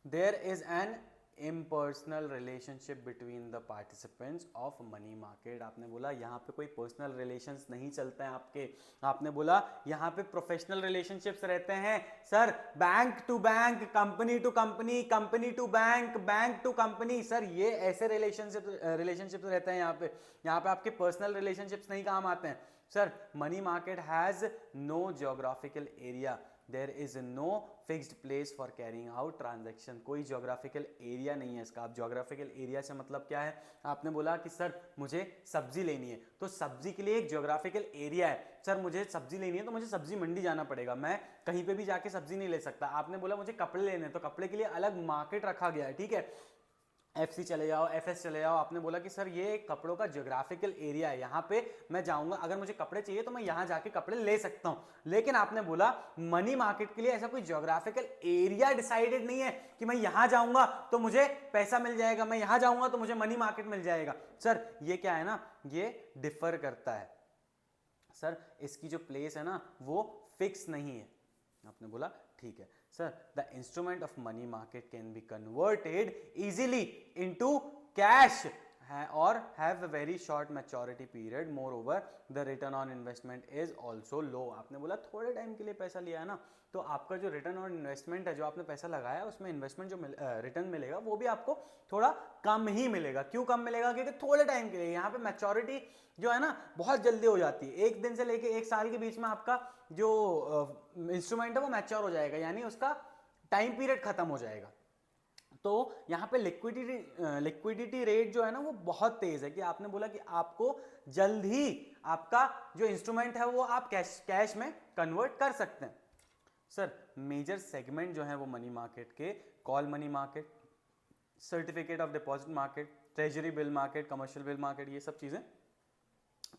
There is an impersonal relationship between the participants of money market. आपने बोला यहाँ पे कोई पर्सनल रिलेशंस नहीं चलते हैं आपके, आपने बोला यहाँ पे प्रोफेशनल रिलेशनशिप्स रहते हैं। Sir bank to bank, company to company, company to bank, bank to company, sir ये ऐसे रिलेशनशिप्स रहते हैं यहाँ पे आपके पर्सनल रिलेशनशिप्स नहीं काम आते हैं। Sir money market has no geographical area, there is no fixed place for carrying out transaction. कोई ज्योग्राफिकल एरिया नहीं है इसका। आप ज्योग्राफिकल एरिया से मतलब क्या है? आपने बोला कि सर मुझे सब्जी लेनी है, तो सब्जी के लिए एक ज्योग्राफिकल एरिया है। सर मुझे सब्जी लेनी है तो मुझे सब्जी मंडी जाना पड़ेगा, मैं कहीं पे भी जाके सब्जी नहीं ले सकता। आपने बोला मुझे कपड़े लेने हैं, तो कपड़े के लिए अलग मार्केट रखा गया है, ठीक है। एफसी चले जाओ, एफएस चले जाओ, आपने बोला कि सर ये कपड़ों का ज्योग्राफिकल एरिया है, यहाँ पे मैं जाऊंगा, अगर मुझे कपड़े चाहिए तो मैं यहाँ जाके कपड़े ले सकता हूं। लेकिन आपने बोला मनी मार्केट के लिए ऐसा कोई ज्योग्राफिकल एरिया डिसाइडेड नहीं है कि मैं यहाँ जाऊंगा तो मुझे पैसा मिल जाएगा, मैं यहाँ जाऊंगा तो मुझे मनी मार्केट मिल जाएगा। सर ये क्या है ना, ये डिफर करता है। सर इसकी जो प्लेस है ना वो फिक्स नहीं है। आपने बोला ठीक है sir, the instrument of money market can be converted easily into cash और have a very short maturity period, more over the return on investment is also low. आपने बोला थोड़े टाइम के लिए पैसा लिया है ना, तो आपका जो रिटर्न ऑन इन्वेस्टमेंट है, जो आपने पैसा लगाया उसमें इन्वेस्टमेंट जो रिटर्न मिलेगा वो भी आपको थोड़ा कम ही मिलेगा। क्यों कम मिलेगा? क्योंकि थोड़े टाइम के लिए, यहाँ पे मैच्योरिटी जो है ना बहुत जल्दी हो जाती है। 1 दिन से लेके 1 साल के बीच में आपका जो इंस्ट्रूमेंट है वो मैच्योर हो जाएगा, यानी उसका टाइम पीरियड खत्म हो जाएगा। तो यहाँ पे लिक्विडिटी रेट जो है ना वो बहुत तेज है, कि आपने बोला कि आपको जल्द ही आपका जो इंस्ट्रूमेंट है वो आप कैश में कन्वर्ट कर सकते हैं। सर मेजर सेगमेंट जो है वो मनी मार्केट के, call money market, certificate of deposit market, treasury bill market, commercial bill market, ये सब चीजें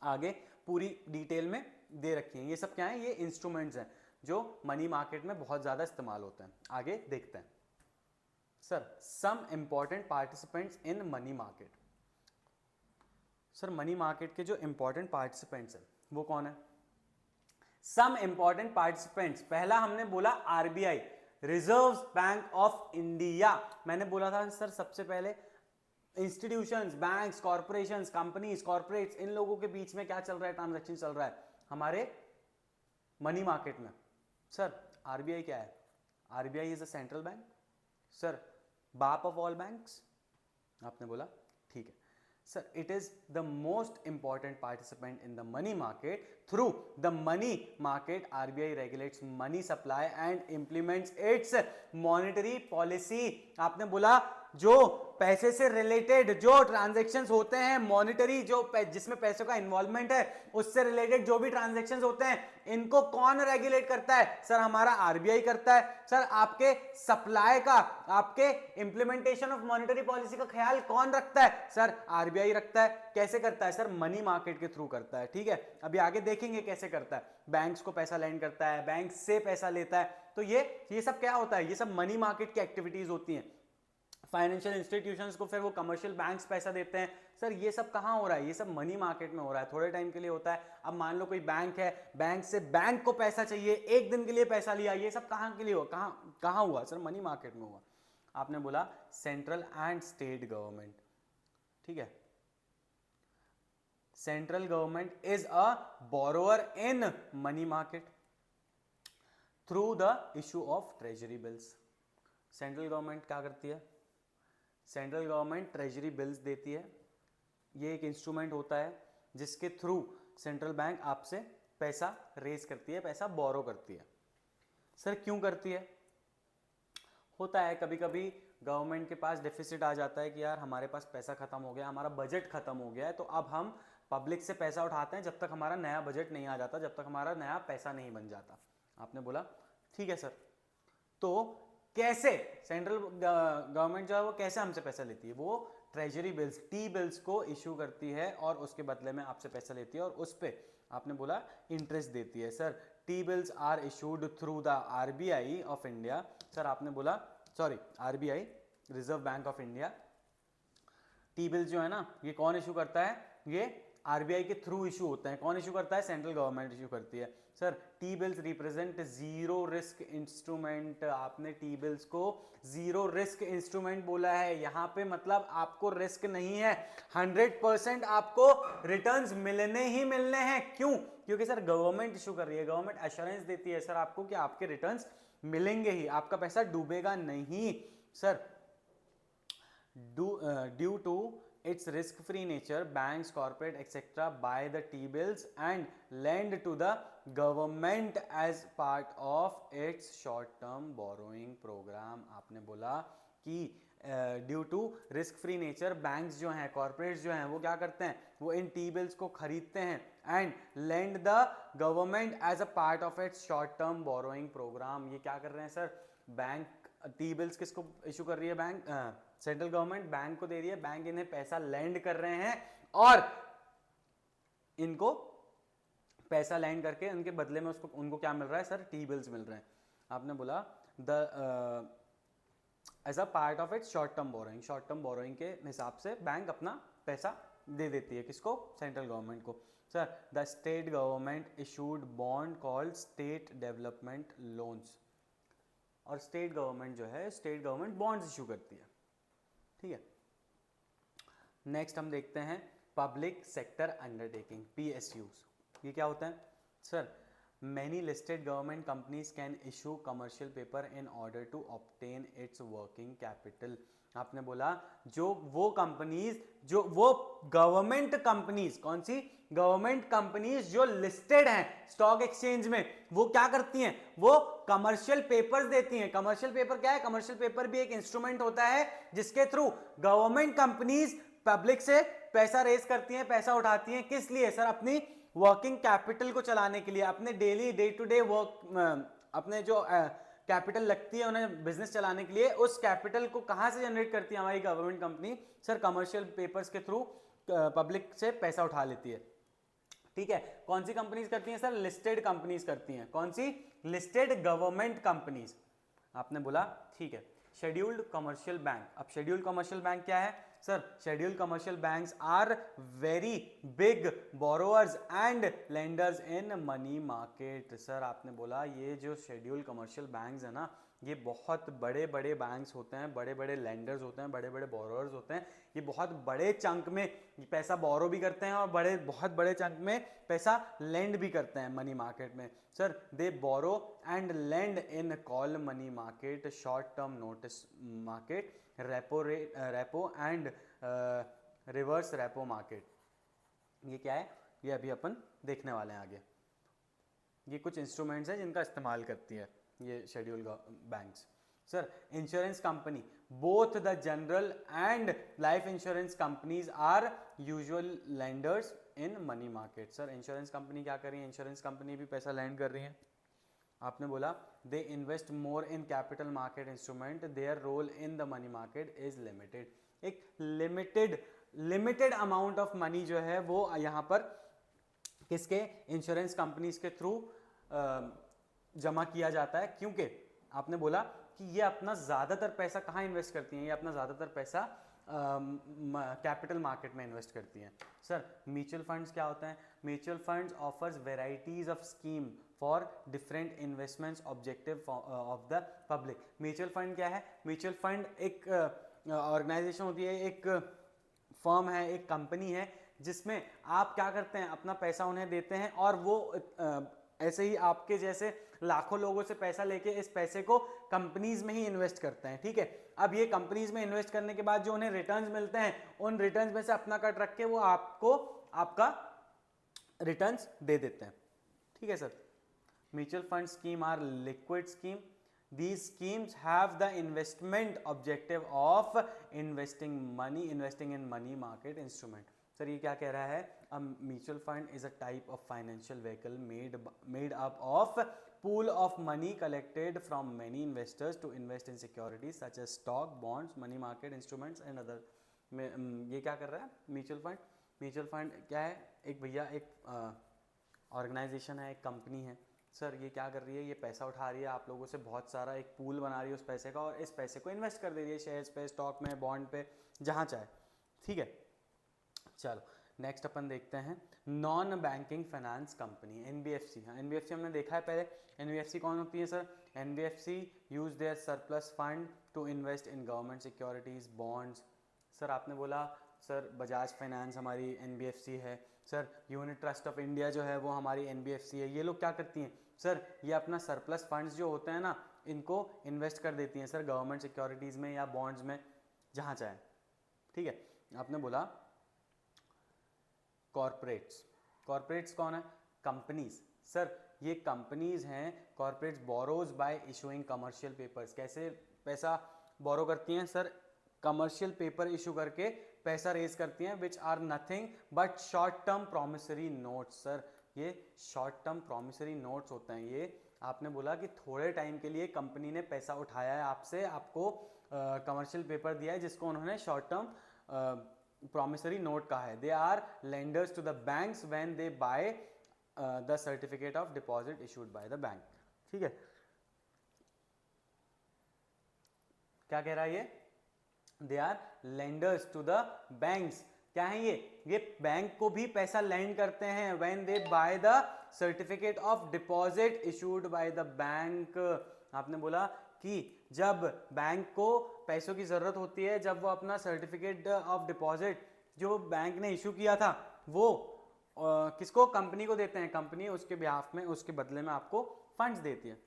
आगे पूरी डिटेल में दे रखी हैं। ये सब क्या है? ये इंस्ट्रूमेंट्स हैं जो मनी मार्केट में बहुत ज्यादा इस्तेमाल होते हैं। आगे देखते हैं। Sir some important participants in money market. Sir money market के जो इंपॉर्टेंट पार्टिसिपेंट्स हैं वो कौन है? सम इंपॉर्टेंट पार्टिसिपेंट्स, पहला हमने बोला RBI, reserve bank of India. मैंने बोला था सर सबसे पहले institutions, banks, corporations, companies, corporates, इन लोगों के बीच में क्या चल रहा है? ट्रांजैक्शन चल रहा है हमारे मनी मार्केट में। सर आरबीआई क्या है? RBI is a central bank. Sir बाप ऑफ ऑल बैंक्स। आपने बोला ठीक है sir, it is the most important participant in the money market. Through the money market RBI regulates money supply and implements it's monetary policy. आपने बोला जो पैसे से रिलेटेड जो ट्रांजैक्शंस होते हैं, मॉनिटरी जो जिसमें पैसों का इन्वॉल्वमेंट है, उससे रिलेटेड जो भी ट्रांजैक्शंस होते हैं, इनको कौन रेगुलेट करता है? सर हमारा आरबीआई करता है। सर आपके सप्लाई का, आपके इंप्लीमेंटेशन ऑफ मॉनिटरी पॉलिसी का ख्याल कौन रखता है? सर आरबीआई रखता है। कैसे करता है? सर मनी मार्केट के थ्रू करता है। ठीक है, अभी आगे देखेंगे कैसे करता है। बैंक्स को पैसा लैंड करता है, बैंक से पैसा लेता है। तो ये सब क्या होता है? ये सब मनी मार्केट की एक्टिविटीज होती हैं। फाइनेंशियल इंस्टीट्यूशंस को फिर वो कमर्शियल बैंक्स पैसा देते हैं। सर ये सब कहां हो रहा है? ये सब मनी मार्केट में हो रहा है, थोड़े टाइम के लिए होता है। अब मान लो कोई बैंक है, बैंक से बैंक को पैसा चाहिए, एक दिन के लिए पैसा लिया, ये सब कहां के लिए हुआ? कहां हुआ? सर मनी मार्केट में हुआ। आपने बोला सेंट्रल एंड स्टेट गवर्नमेंट, ठीक है, central government is a borrower in money market through the issue of treasury bills. Central government क्या करती है? सेंट्रल गवर्नमेंट ट्रेजरी बिल्स देती है। ये एक इंस्ट्रूमेंट होता है जिसके थ्रू सेंट्रल बैंक आपसे पैसा रेज करती है, पैसा बोरो करती है। सर क्यों करती है? होता है कभी कभी गवर्नमेंट के पास डेफिसिट आ जाता है कि यार हमारे पास पैसा खत्म हो गया, हमारा बजट खत्म हो गया है, तो अब हम पब्लिक से पैसा उठाते हैं जब तक हमारा नया बजट नहीं आ जाता, जब तक हमारा नया पैसा नहीं बन जाता। आपने बोला ठीक है सर, तो कैसे सेंट्रल गवर्नमेंट जो है वो कैसे हमसे पैसा लेती है? वो ट्रेजरी बिल्स, टी बिल्स को इशू करती है और उसके बदले में आपसे पैसा लेती है और उस पे आपने बोला इंटरेस्ट देती है। Sir T bills are issued through the RBI of India. Sir आपने बोला sorry, RBI, reserve bank of India. T bills जो है ना, ये कौन इशू करता है? ये आरबीआई के थ्रू इशू होते हैं। कौन इशू करता है? सेंट्रल गवर्नमेंट इशू करती है। Sir T bills represent zero risk instrument. आपने टी बिल्स को जीरो रिस्क इंस्ट्रूमेंट बोला है। यहां पे मतलब आपको रिस्क नहीं है, 100% आपको रिटर्न्स मिलने ही मिलने हैं। क्यों? क्योंकि सर गवर्नमेंट इशू कर रही है, गवर्नमेंट एश्योरेंस देती है सर आपको कि आपके रिटर्न्स मिलेंगे ही, आपका पैसा डूबेगा नहीं। Sir due to its risk-free nature, banks, corporate, etc. buy the T-bills and lend to the government as part of its short-term borrowing program. आपने बोला कि due to risk free nature banks जो हैं, corporates जो हैं, वो क्या करते हैं? वो इन टी बिल्स को खरीदते हैं and lend the government as a part of its short term borrowing program. ये क्या कर रहे हैं सर? बैंक टी बिल्स किसको इशू कर रही है? बैंक, सेंट्रल गवर्नमेंट बैंक को दे रही है, बैंक इन्हें पैसा लेंड कर रहे हैं और इनको पैसा लैंड करके उनके बदले में उसको उनको क्या मिल रहा है? सर टी बिल्स मिल रहे हैं। आपने बोला the as a part of its short term borrowing, short term borrowing के हिसाब से बैंक अपना पैसा दे देती है। किसको? सेंट्रल गवर्नमेंट को। Sir the state government issued bond called state development loans. और स्टेट गवर्नमेंट जो है, स्टेट गवर्नमेंट बॉन्ड्स इशू करती है। ठीक है, नेक्स्ट हम देखते हैं पब्लिक सेक्टर अंडरटेकिंग, पीएसयूज। ये क्या होता है? Sir many listed government companies can issue commercial paper in order to obtain its working capital. आपने बोला जो वो कंपनीज, जो वो गवर्नमेंट कंपनीज, कौन सी गवर्नमेंट कंपनीज जो लिस्टेड हैं स्टॉक एक्सचेंज में, वो क्या करती हैं? वो कमर्शियल पेपर्स देती हैं। कमर्शियल पेपर क्या है? कमर्शियल पेपर भी एक इंस्ट्रूमेंट होता है जिसके थ्रू गवर्नमेंट कंपनीज पब्लिक से पैसा रेज करती हैं, पैसा उठाती हैं। किस लिए? सर अपनी वर्किंग कैपिटल को चलाने के लिए, अपने daily day to day work, अपने जो कैपिटल लगती है उन्हें बिजनेस चलाने के लिए, उस कैपिटल को कहां से जनरेट करती है हमारी government company? Sir commercial papers के थ्रू पब्लिक से पैसा उठा लेती है। ठीक है, कौन सी कंपनीज करती हैं? सर लिस्टेड कंपनीज करती हैं। कौन सी? Listed government companies. आपने बोला ठीक है। Scheduled commercial bank. अब शेड्यूल्ड कमर्शियल बैंक क्या है? Sir scheduled commercial banks are very big borrowers and lenders in money market. Sir आपने बोला ये जो शेड्यूल्ड कमर्शियल बैंक्स है ना, ये बहुत बड़े बड़े बैंक्स होते हैं, बड़े बड़े लेंडर्स होते हैं, बड़े बड़े बोरोअर्स होते हैं। ये बहुत बड़े चंक में पैसा बोरो भी करते हैं और बहुत बड़े चंक में पैसा लेंड भी करते हैं मनी मार्केट में। Sir they borrow and lend in call money market, short term notice market, repo and reverse repo market. ये क्या है? ये अभी अपन देखने वाले हैं आगे। ये कुछ इंस्ट्रूमेंट्स हैं जिनका इस्तेमाल करती है ये schedule banks. Sir insurance company, both the general and life insurance companies are usual lenders in money market. Sir insurance company क्या कर रही है, इंश्योरेंस कंपनी भी पैसा लैंड कर रही है। आपने बोला they invest more in capital market instrument, their role in the money market is limited. एक लिमिटेड अमाउंट ऑफ मनी जो है वो यहाँ पर किसके, इंश्योरेंस कंपनीज के थ्रू जमा किया जाता है, क्योंकि आपने बोला कि ये अपना ज्यादातर पैसा कहाँ इन्वेस्ट करती हैं, ये अपना ज्यादातर पैसा कैपिटल मार्केट में इन्वेस्ट करती हैं। सर म्यूचुअल फंड्स क्या होता है, mutual funds offers varieties of scheme for different investments objective of the public. Mutual fund क्या है, म्यूचुअल फंड एक ऑर्गेनाइजेशन होती है, एक फर्म है, एक कंपनी है, जिसमें आप क्या करते हैं, अपना पैसा उन्हें देते हैं और वो ऐसे ही आपके जैसे लाखों लोगों से पैसा लेके इस पैसे को कंपनीज में ही इन्वेस्ट करते हैं। ठीक है, अब ये कंपनीज में इन्वेस्ट करने के बाद जो उन्हें रिटर्न्स मिलते हैं, उन रिटर्न्स में से अपना कट रख के वो आपको आपका रिटर्न्स दे देते हैं। ठीक है sir, mutual fund scheme are liquid scheme, these schemes have the investment objective of investing in money market instrument। Sir ये क्या कह रहा है, a mutual fund is a type of financial vehicle made up of pool of money collected from many investors to invest in securities such as stock, bonds, money market instruments and other। ये क्या कर रहा है mutual fund, mutual fund क्या है, एक भैया एक ऑर्गेनाइजेशन है, एक कंपनी है। सर ये क्या कर रही है, ये पैसा उठा रही है आप लोगों से, बहुत सारा एक पूल बना रही है उस पैसे का, और इस पैसे को इन्वेस्ट कर दे रही है शेयर्स पे, स्टॉक में, बॉन्ड पे, जहाँ चाहे। ठीक है, चलो नेक्स्ट अपन देखते हैं non banking finance company, NBFC. हाँ एनबीएफसी हमने देखा है पहले, एनबीएफसी कौन होती है sir, NBFC use their surplus fund to invest in government securities, bonds. Sir आपने बोला सर बजाज फाइनेंस हमारी एनबीएफसी है, sir unit trust of India जो है वो हमारी एनबीएफसी है। ये लोग क्या करती हैं सर, ये अपना सरप्लस फंड्स जो होते हैं ना, इनको इन्वेस्ट कर देती हैं सर गवर्नमेंट सिक्योरिटीज़ में या बॉन्ड्स में, जहाँ चाहे। ठीक है, आपने बोला कॉरपोरेट्स, कॉरपोरेट्स कौन है, कंपनीज। सर ये कंपनीज हैं, corporates borrows bye issuing commercial papers. कैसे पैसा बोरो करती हैं सर, कमर्शियल पेपर इशू करके पैसा रेज करती हैं, which are nothing but short term promissory notes. Sir ये शॉर्ट टर्म प्रोमिसरी नोट्स होते हैं, ये आपने बोला कि थोड़े टाइम के लिए कंपनी ने पैसा उठाया है आपसे, आपको कमर्शियल पेपर दिया है जिसको उन्होंने शॉर्ट टर्म प्रोमिसरी नोट कहा है। They are lenders to the banks when they buy the certificate of deposit issued by the bank. ठीक है, क्या कह रहा है ये, they are lenders to the banks. क्या है ये बैंक को भी पैसा लेंड करते हैं when they buy the certificate of deposit issued by the bank. आपने बोला कि जब बैंक को पैसों की जरूरत होती है, जब वो अपना सर्टिफिकेट ऑफ डिपॉजिट जो बैंक ने इशू किया था वो किसको, कंपनी को देते हैं, कंपनी उसके बिहाफ में, उसके बदले में आपको फंड्स देती है।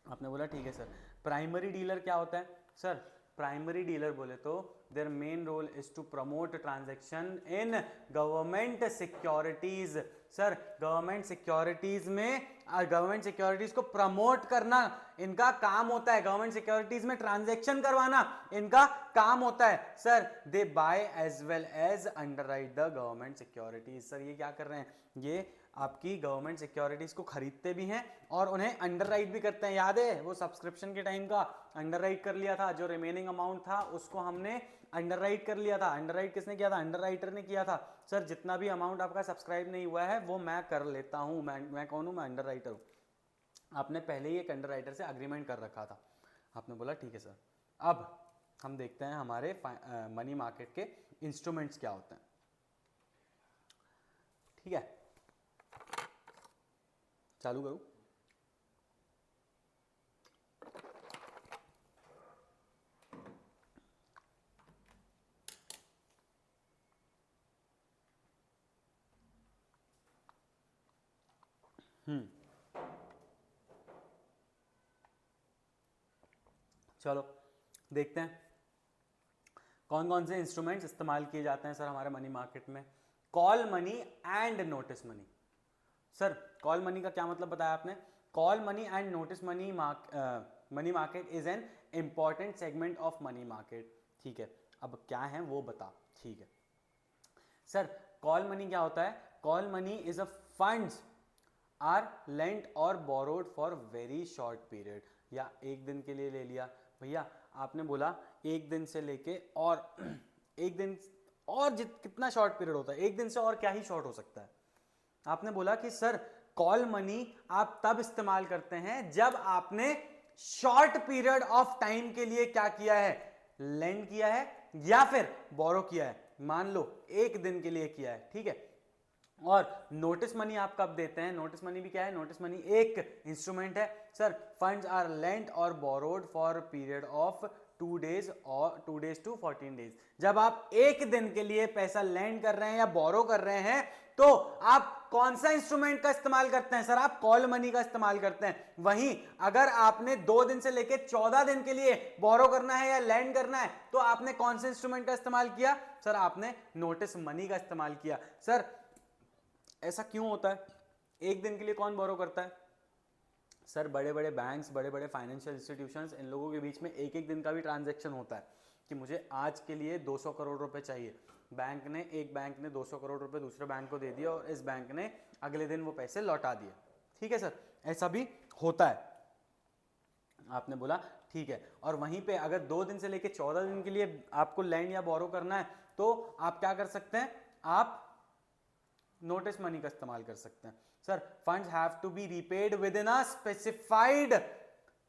आपने बोला ठीक है सर, प्राइमरी डीलर क्या होता है सर, प्राइमरी डीलर बोले तो their main role is to promote transaction in government securities. Sir government securities में, गवर्नमेंट सिक्योरिटीज को प्रमोट करना इनका काम होता है, गवर्नमेंट सिक्योरिटीज में ट्रांजैक्शन करवाना इनका काम होता है। Sir they buy as well as underwrite the government securities. Sir ये क्या कर रहे हैं, ये आपकी गवर्नमेंट सिक्योरिटीज को खरीदते भी हैं और उन्हें अंडरराइट भी करते हैं। याद है वो सब्सक्रिप्शन के टाइम का अंडरराइट कर लिया था, जो रिमेनिंग अमाउंट था उसको हमने अंडरराइट कर लिया था। अंडरराइट किसने किया था, अंडरराइटर ने किया था। सर जितना भी अमाउंट आपका सब्सक्राइब नहीं हुआ है वो मैं कर लेता हूं, मैं कौन हूं, मैं अंडरराइटर हूं। आपने पहले ही एक अंडरराइटर से अग्रीमेंट कर रखा था। आपने बोला ठीक है सर। अब हम देखते हैं हमारे मनी मार्केट के इंस्ट्रूमेंट्स क्या होते हैं। ठीक है, चालू करूं, चलो देखते हैं कौन कौन से इंस्ट्रूमेंट्स इस्तेमाल किए जाते हैं सर हमारे मनी मार्केट में। Call money and notice money. Sir call money का क्या मतलब बताया आपने, call money and notice money money market is an important segment of money market. ठीक है, अब क्या है वो बता। ठीक है सर, कॉल मनी क्या होता है? Call money is a funds are lent और borrowed for very short period, या एक दिन के लिए ले लिया भैया। आपने बोला एक दिन से लेके और एक दिन और कितना शॉर्ट पीरियड होता है, एक दिन से और क्या ही शॉर्ट हो सकता है। आपने बोला कि सर कॉल मनी आप तब इस्तेमाल करते हैं जब आपने शॉर्ट पीरियड ऑफ टाइम के लिए क्या किया है, लेंड किया है या फिर बोरो किया है। मान लो एक दिन के लिए किया है, ठीक है। और नोटिस मनी आप कब देते हैं? नोटिस मनी भी क्या है? नोटिस मनी एक इंस्ट्रूमेंट है सर। फंड्स आर लेंट और borrowed for period of 2 days और 2 days to 14 days। जब आप एक दिन के लिए पैसा लेंड कर रहे हैं या बोरो कर रहे हैं तो आप कौन सा इंस्ट्रूमेंट का इस्तेमाल करते हैं? सर आप कॉल मनी का इस्तेमाल करते हैं। वहीं अगर आपने 2 दिन से लेकर 14 दिन के लिए बोरो करना है या लैंड करना है तो आपने कौन से इंस्ट्रूमेंट का इस्तेमाल किया? सर आपने नोटिस मनी का इस्तेमाल किया। सर ऐसा क्यों होता है? एक दिन के लिए कौन बोरो करता है? सर बड़े बड़े बैंक्स, बड़े बड़े फाइनेंशियल इंस्टीट्यूशंस, इन लोगों के बीच में एक एक दिन का भी ट्रांजैक्शन होता है कि मुझे आज के लिए 200 करोड़ रुपए चाहिए। एक बैंक ने 200 करोड़ रुपए दूसरे बैंक को दे दिया और इस बैंक ने अगले दिन वो पैसे लौटा दिए। ठीक है सर, ऐसा भी होता है। आपने बोला ठीक है। और वहीं पे अगर 2 दिन से लेकर 14 दिन के लिए आपको लैंड या बोरो करना है तो आप क्या कर सकते हैं? आप नोटिस मनी का इस्तेमाल कर सकते हैं। Sir funds have to be repaid within a specified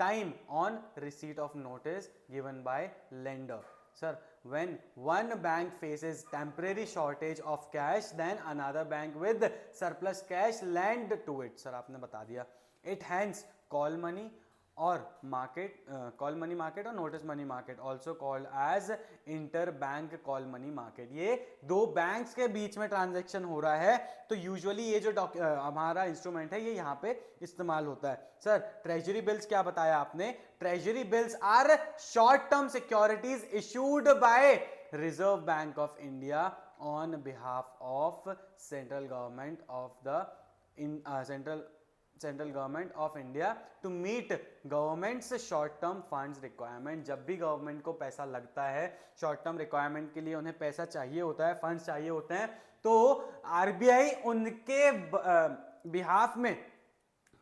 time on receipt of notice given by lender. Sir when one bank faces temporary shortage of cash then another bank with surplus cash lend to it। Sir आपने बता दिया। it hence call money और market, call money market और notice money market also called as inter bank call money market. ये दो banks के बीच में transaction हो रहा है तो यूजुअली ये जो हमारा इंस्ट्रूमेंट है ये यहाँ पे इस्तेमाल होता है। सर ट्रेजरी बिल्स क्या बताया आपने? Treasury bills are short term securities issued by Reserve bank of India on behalf of central government of the central government of India to meet government's short term funds requirement. जब भी government को पैसा लगता है short term requirement के लिए, उन्हें पैसा चाहिए होता है, फंड्स चाहिए होते हैं, तो आरबीआई उनके बिहाफ में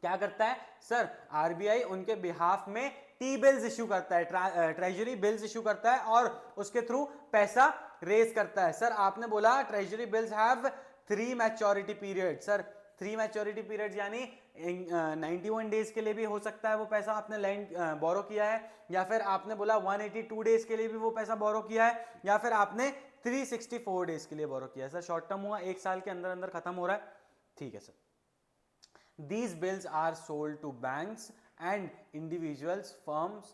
क्या करता है? सर आरबीआई उनके बिहाफ में टी बिल्स इश्यू करता है, ट्रेजरी बिल्स इश्यू करता है और उसके थ्रू पैसा रेज करता है। सर आपने बोला treasury bills have 3 maturity period. Sir 3 maturity period यानी 91 डेज के लिए भी हो सकता है वो पैसा आपने लैंड बोरो किया है, या फिर आपने बोला 182 डेज के लिए भी वो पैसा बोरो किया है, या फिर आपने 364 डेज के लिए बोरो किया है। सर शॉर्ट टर्म हुआ, 1 साल के अंदर अंदर खत्म हो रहा है। ठीक है sir. These bills are sold to banks and individuals, firms,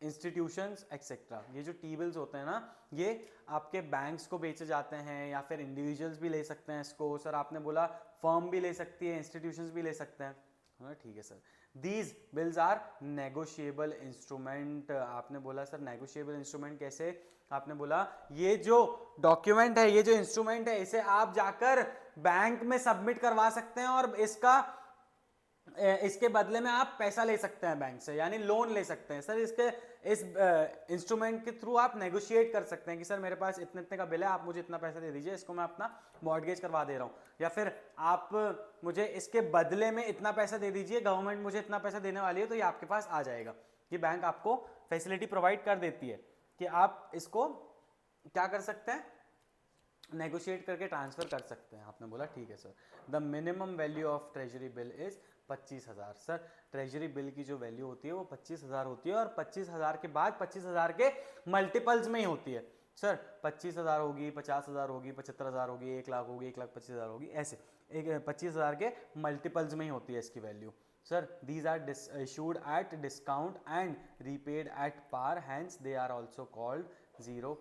institutions etcetera. ये जो टी बिल्स होते हैं ना, ये आपके बैंक्स को बेचे जाते हैं या फिर इंडिविजुअल्स भी ले सकते हैं इसको। सर आपने बोला फर्म भी ले सकती है, इंस्टीट्यूशंस भी ले सकते हैं। हाँ ठीक है sir. These bills are negotiable instrument. आपने बोला सर नेगोशिएबल इंस्ट्रूमेंट कैसे? आपने बोला ये जो डॉक्यूमेंट है, ये जो इंस्ट्रूमेंट है, इसे आप जाकर बैंक में सबमिट करवा सकते हैं और इसके बदले में आप पैसा ले सकते हैं बैंक से, यानी लोन ले सकते हैं। सर इस इंस्ट्रूमेंट के थ्रू आप नेगोशिएट कर सकते हैं कि सर मेरे पास इतने इतने का बिल है, आप मुझे इतना पैसा दे दीजिए, इसको मैं अपना मॉर्गेज करवा दे रहा हूँ, या फिर आप मुझे इसके बदले में इतना पैसा दे दीजिए, गवर्नमेंट मुझे इतना पैसा देने वाली है, तो ये आपके पास आ जाएगा। ये बैंक आपको फैसिलिटी प्रोवाइड कर देती है कि आप इसको क्या कर सकते हैं, नेगोशिएट करके ट्रांसफर कर सकते हैं। आपने बोला ठीक है sir. The minimum value of treasury bill is 25,000। Sir treasury bill की जो वैल्यू होती है वो 25,000 होती है और 25,000 के बाद 25,000 के मल्टीपल्स में ही होती है। सर 25,000 होगी, 50,000 होगी, 75,000 होगी, 1 लाख होगी, 1,25,000 होगी, ऐसे 25,000 के मल्टीपल्स में ही होती है इसकी value. Sir these are issued at discount and repaid at par, hence they are also called zero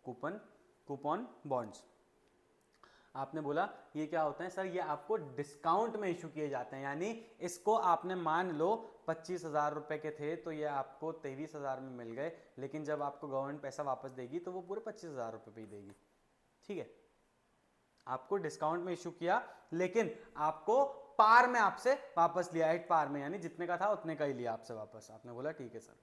coupon bonds। आपने बोला ये क्या होते हैं? सर ये आपको डिस्काउंट में इशू किए जाते हैं, यानी इसको आपने मान लो 25,000 रुपए के थे तो ये आपको 23,000 में मिल गए, लेकिन जब आपको गवर्नमेंट पैसा वापस देगी तो वो पूरे 25,000 रुपए पे ही देगी। ठीक है, आपको डिस्काउंट में इशू किया लेकिन आपको पार में आपसे वापस लिया, एट पार में, यानी जितने का था उतने का ही लिया आपसे वापस। आपने बोला ठीक है सर।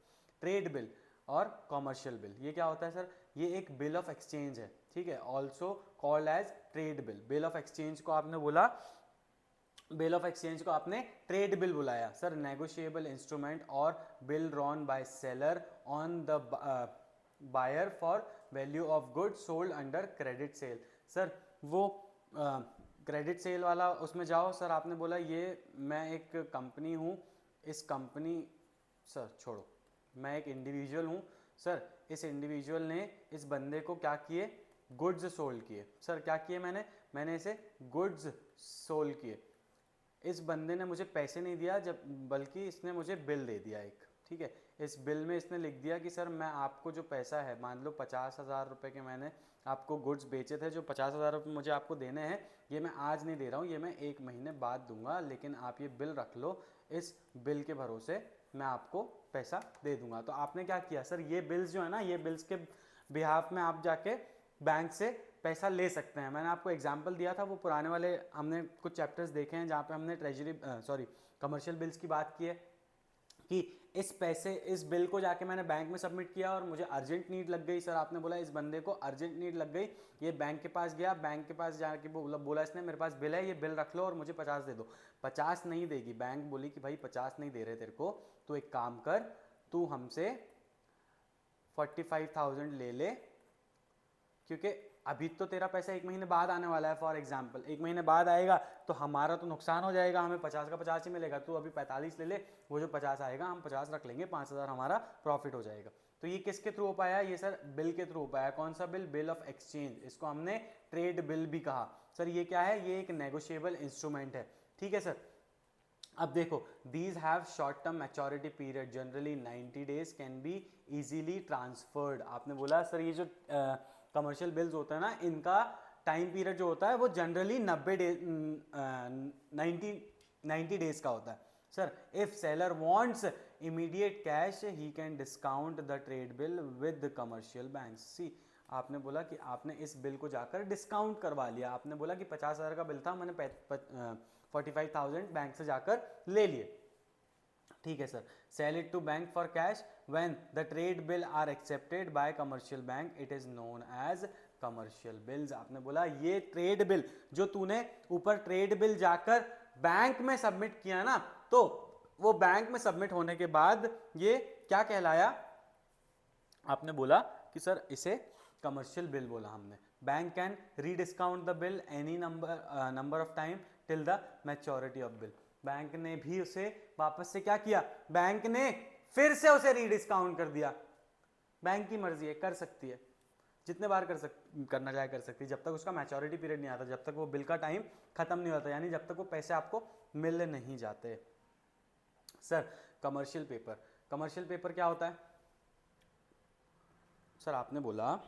ट्रेड बिल और कॉमर्शियल बिल, ये क्या होता है सर? ये एक बिल ऑफ एक्सचेंज है, ठीक है, also called as trade bill. Bill of exchange को आपने बोला, बिल ऑफ एक्सचेंज को आपने ट्रेड बिल बुलाया सर। नेगोशिएबल इंस्ट्रूमेंट और bill drawn by seller on the buyer for value of goods sold under credit sale. Sir वो credit sale वाला उसमें जाओ सर। आपने बोला ये मैं एक कंपनी हूँ, इस कंपनी, सर छोड़ो, मैं एक इंडिविजुअल हूँ सर, इस इंडिविजुअल ने इस बंदे को क्या किए? गुड्स सोल्ड किए। सर क्या किए मैंने इसे गुड्स सोल्ड किए। इस बंदे ने मुझे पैसे नहीं दिया, जब बल्कि इसने मुझे बिल दे दिया एक, ठीक है। इस बिल में इसने लिख दिया कि सर मैं आपको जो पैसा है, मान लो 50,000 रुपये के मैंने आपको गुड्स बेचे थे, जो 50,000 रुपये मुझे आपको देने हैं, ये मैं आज नहीं दे रहा हूँ, ये मैं 1 महीने बाद दूंगा, लेकिन आप ये बिल रख लो, इस बिल के भरोसे मैं आपको पैसा दे दूंगा। तो आपने क्या किया सर? ये बिल्स जो है ना, ये बिल्स के बिहाफ में आप जाके बैंक से पैसा ले सकते हैं। मैंने आपको एग्जांपल दिया था, वो पुराने वाले हमने कुछ चैप्टर्स देखे हैं जहाँ पे हमने कमर्शियल बिल्स की बात की है कि इस बिल को जाके मैंने बैंक में सबमिट किया और मुझे अर्जेंट नीड लग गई। सर आपने बोला इस बंदे को अर्जेंट नीड लग गई, ये बैंक के पास गया, बैंक के पास जाके बोला इसने मेरे पास बिल है, ये बिल रख लो और मुझे 50 दे दो। 50 नहीं देगी बैंक, बोली कि भाई 50 नहीं दे रहे तेरे को, तो एक काम कर, तू हमसे 45,000 ले ले, क्योंकि अभी तो तेरा पैसा 1 महीने बाद आने वाला है। फॉर एग्जाम्पल 1 महीने बाद आएगा तो हमारा तो नुकसान हो जाएगा, हमें 50 का 50 ही मिलेगा। तू अभी 45 ले ले, वो जो 50 आएगा हम 50 रख लेंगे, 5,000 हमारा प्रॉफिट हो जाएगा। तो ये किसके थ्रू हो पाया? ये सर बिल के थ्रू हो पाया। कौन सा बिल? Bill of exchange. इसको हमने ट्रेड बिल भी कहा। सर ये क्या है? ये एक नेगोशिएबल इंस्ट्रूमेंट है, ठीक है सर। अब देखो, these have short term maturity period, generally 90 days, can be easily transferred. आपने बोला सर ये जो कमर्शियल बिल्स होता है ना, इनका टाइम पीरियड जो होता है वो जनरली 90 डेज का होता है। Sir if seller wants immediate cash he can discount the trade bill with commercial bank. See आपने बोला कि आपने इस बिल को जाकर डिस्काउंट करवा लिया। आपने बोला कि 50,000 का बिल था, मैंने 45,000 बैंक से जाकर ले लिए, ठीक है sir. Sell it to bank for cash when the trade bill are accepted by commercial bank, it is known as commercial bills. आपने बोला ये ट्रेड बिल जो तूने ऊपर ट्रेड बिल जाकर बैंक में सबमिट किया ना, तो वो बैंक में सबमिट होने के बाद ये क्या कहलाया? आपने बोला कि सर इसे कमर्शियल बिल बोला हमने। Bank can rediscount the bill any number of time till the maturity of bill. Bank ने भी उसे वापस से क्या किया? बैंक ने फिर से उसे रीडिस्काउंट कर दिया। बैंक की मर्जी है, कर सकती है, जितने बार करना चाहे कर सकती है, जब तक उसका मैच्योरिटी पीरियड नहीं आता, जब तक वो बिल का टाइम खत्म नहीं होता, यानी जब तक वो पैसे आपको मिल नहीं जाते। Sir commercial paper, commercial paper क्या होता है? सर आपने बोला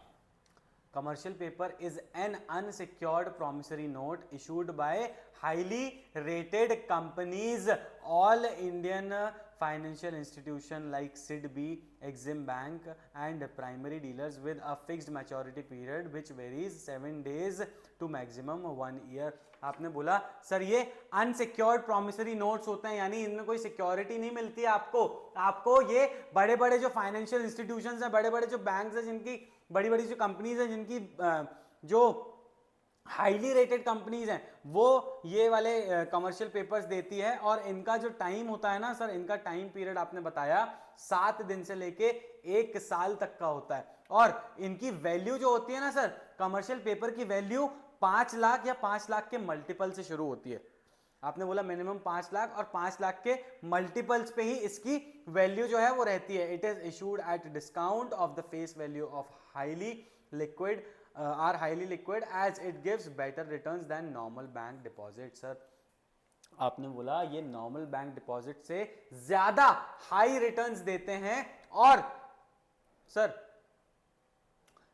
commercial paper is an unsecured promissory note issued by highly rated companies, all Indian financial institution like SIDBI, Exim Bank and primary dealers with a fixed maturity period which varies 7 days to maximum 1 year। आपने बोला sir ये unsecured promissory notes होते हैं, यानी इनमें कोई security नहीं मिलती है आपको ये बड़े बड़े जो फाइनेंशियल इंस्टीट्यूशंस हैं, बड़े बड़े जो बैंक्स हैं, जिनकी बड़ी बड़ी जो कंपनीज हैं, जिनकी जो हाईली रेटेड कंपनीज हैं, वो ये वाले कमर्शियल पेपर्स देती है। और इनका जो टाइम होता है ना सर, इनका टाइम पीरियड आपने बताया 7 दिन से लेके 1 साल तक का होता है। और इनकी वैल्यू जो होती है ना सर, कमर्शियल पेपर की वैल्यू 5 लाख या 5 लाख के मल्टीपल से शुरू होती है। आपने बोला मिनिमम 5 लाख, और 5 लाख के मल्टीपल्स पे ही इसकी वैल्यू जो है वो रहती है। It is issued at discount of the face value of highly liquid highly liquid as it gives better returns than normal bank deposit। Sir आपने बोला ये नॉर्मल बैंक डिपॉजिट से ज्यादा हाई रिटर्न्स देते हैं। और सर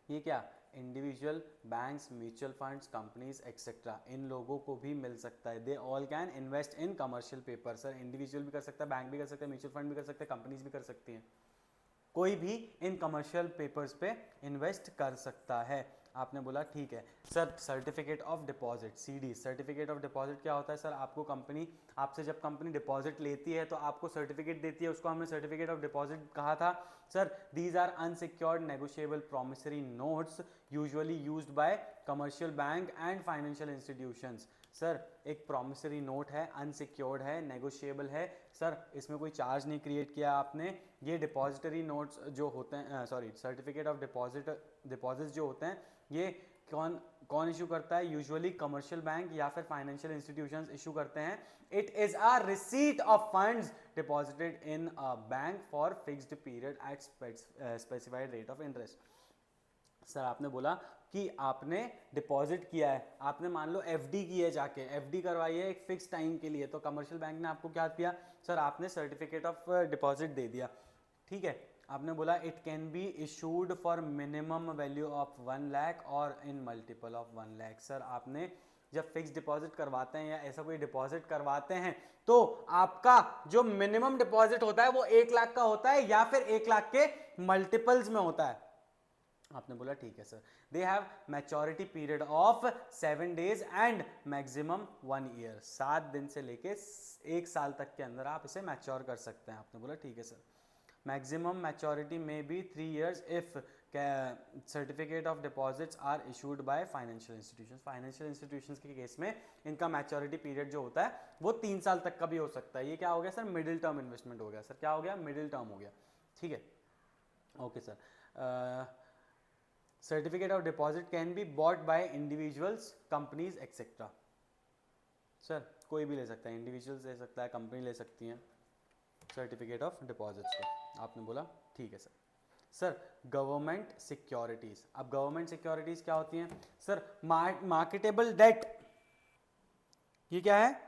ये क्या? Individual banks, mutual funds, companies etcetera, इन लोगों को भी मिल सकता है। They all can invest in commercial paper. Sir individual भी कर सकता है, बैंक भी कर सकता है, म्यूचुअल फंड भी कर सकते हैं, कंपनीज भी कर सकती हैं, कोई भी इन कमर्शियल पेपर्स पे इन्वेस्ट कर सकता है। आपने बोला ठीक है sir. Certificate of deposit, CD, certificate of deposit क्या होता है सर? आपको कंपनी, आपसे जब कंपनी डिपॉजिट लेती है तो आपको सर्टिफिकेट देती है, उसको हमने सर्टिफिकेट ऑफ डिपॉजिट कहा था sir. These are unsecured negotiable promissory notes usually used by commercial bank and financial institutions. Sir एक प्रॉमिसरी नोट है, अनसिक्योर्ड है, नेगोशिएबल है सर, इसमें कोई चार्ज नहीं क्रिएट किया आपने। ये डिपॉजिटरी नोट्स जो होते हैं, सॉरी सर्टिफिकेट ऑफ डिपॉजिट जो होते हैं, ये कौन कौन इशू करता है? यूजुअली कमर्शियल बैंक या फिर फाइनेंशियल इंस्टीट्यूशंस इशू करते हैं। It is a receipt of funds deposited in a bank for fixed period eight specified rate of interest. Sir आपने बोला कि आपने डिपॉजिट किया है, आपने मान लो एफडी की है, जाके एफडी करवाई है एक फिक्स टाइम के लिए, तो कमर्शियल बैंक ने आपको क्या किया सर? आपने सर्टिफिकेट ऑफ डिपॉजिट दे दिया, ठीक है। आपने बोला it can be issued for minimum value of 1 lakh और in multiple of 1 lakh. Sir आपने जब फिक्स डिपॉजिट करवाते हैं या ऐसा कोई डिपॉजिट करवाते हैं तो आपका जो मिनिमम डिपॉजिट होता है वो 1 लाख का होता है या फिर 1 लाख के मल्टीपल्स में होता है। आपने बोला ठीक है sir. They have maturity period of 7 days and maximum 1 year। 7 दिन से लेके 1 साल तक के अंदर आप इसे मैच्योर कर सकते हैं। आपने बोला ठीक है sir. Maximum maturity may be 3 years if certificate of deposits are issued by financial institutions. Financial institutions के केस में इनका मैच्योरिटी पीरियड जो होता है वो 3 साल तक का भी हो सकता है। ये क्या हो गया सर? मिडिल टर्म इन्वेस्टमेंट हो गया सर। क्या हो गया? मिडिल टर्म हो गया, ठीक है। Okay sir. Certificate of deposit can be bought by individuals, companies etcetera. Sir कोई भी ले सकता है, इंडिविजुअल्स ले सकता है, कंपनी ले सकती हैं सर्टिफिकेट ऑफ डिपॉजिट्स को। आपने बोला ठीक है सर। सर गवर्नमेंट सिक्योरिटीज, अब गवर्नमेंट सिक्योरिटीज क्या होती हैं सर? मार्केटेबल डेट, ये क्या है?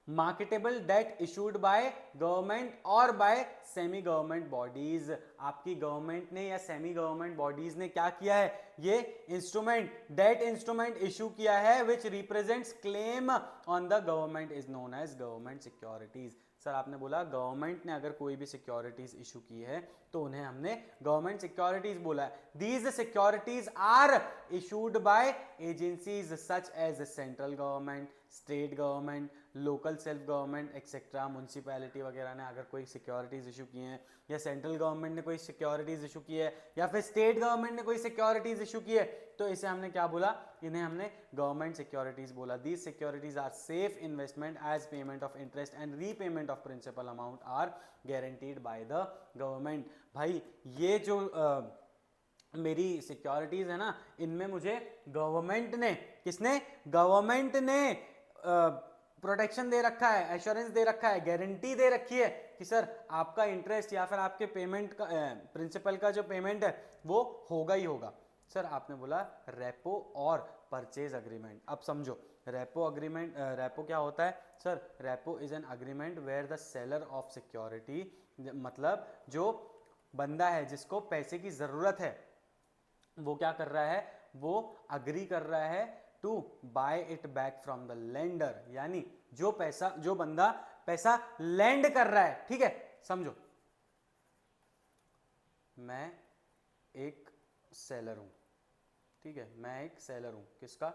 Marketable debt issued by government और बाय सेमी गवर्नमेंट बॉडीज। आपकी गवर्नमेंट ने या सेमी गवर्नमेंट बॉडीज ने क्या किया है? ये इंस्ट्रूमेंट, डेट इंस्ट्रूमेंट इशू किया है which represents claim on the government is known as government securities. Sir आपने बोला गवर्नमेंट ने अगर कोई भी सिक्योरिटीज इशू की है तो उन्हें हमने गवर्नमेंट सिक्योरिटीज बोला है। These securities are issued by agencies such as central government, state government, local self government etcetera. Municipality वगैरह ने अगर कोई सिक्योरिटीज इशू की हैं या सेंट्रल गवर्नमेंट ने कोई सिक्योरिटीज इशू की है या फिर स्टेट गवर्नमेंट ने कोई सिक्योरिटीज इशू की है तो इसे हमने क्या बोला? इन्हें हमने गवर्नमेंट सिक्योरिटीज बोला। These securities are safe investment as payment of interest and repayment of principal amount are guaranteed by the government. भाई ये जो मेरी सिक्योरिटीज है ना, इनमें मुझे गवर्नमेंट ने, किसने? गवर्नमेंट ने प्रोटेक्शन दे रखा है, एश्योरेंस दे रखा है, गारंटी दे रखी है कि सर आपका इंटरेस्ट या फिर आपके पेमेंट का प्रिंसिपल का जो पेमेंट है वो होगा ही होगा। सर आपने बोला रेपो और परचेज अग्रीमेंट। अब समझो रेपो अग्रीमेंट, रेपो क्या होता है sir? Repo is an agreement where the seller of security, मतलब जो बंदा है जिसको पैसे की जरूरत है वो क्या कर रहा है? वो अग्री कर रहा है to buy it back from the lender. यानी जो पैसा, जो बंदा पैसा लैंड कर रहा है, ठीक है, समझो मैं एक सेलर हूं, ठीक है, मैं एक सेलर हूं, किसका?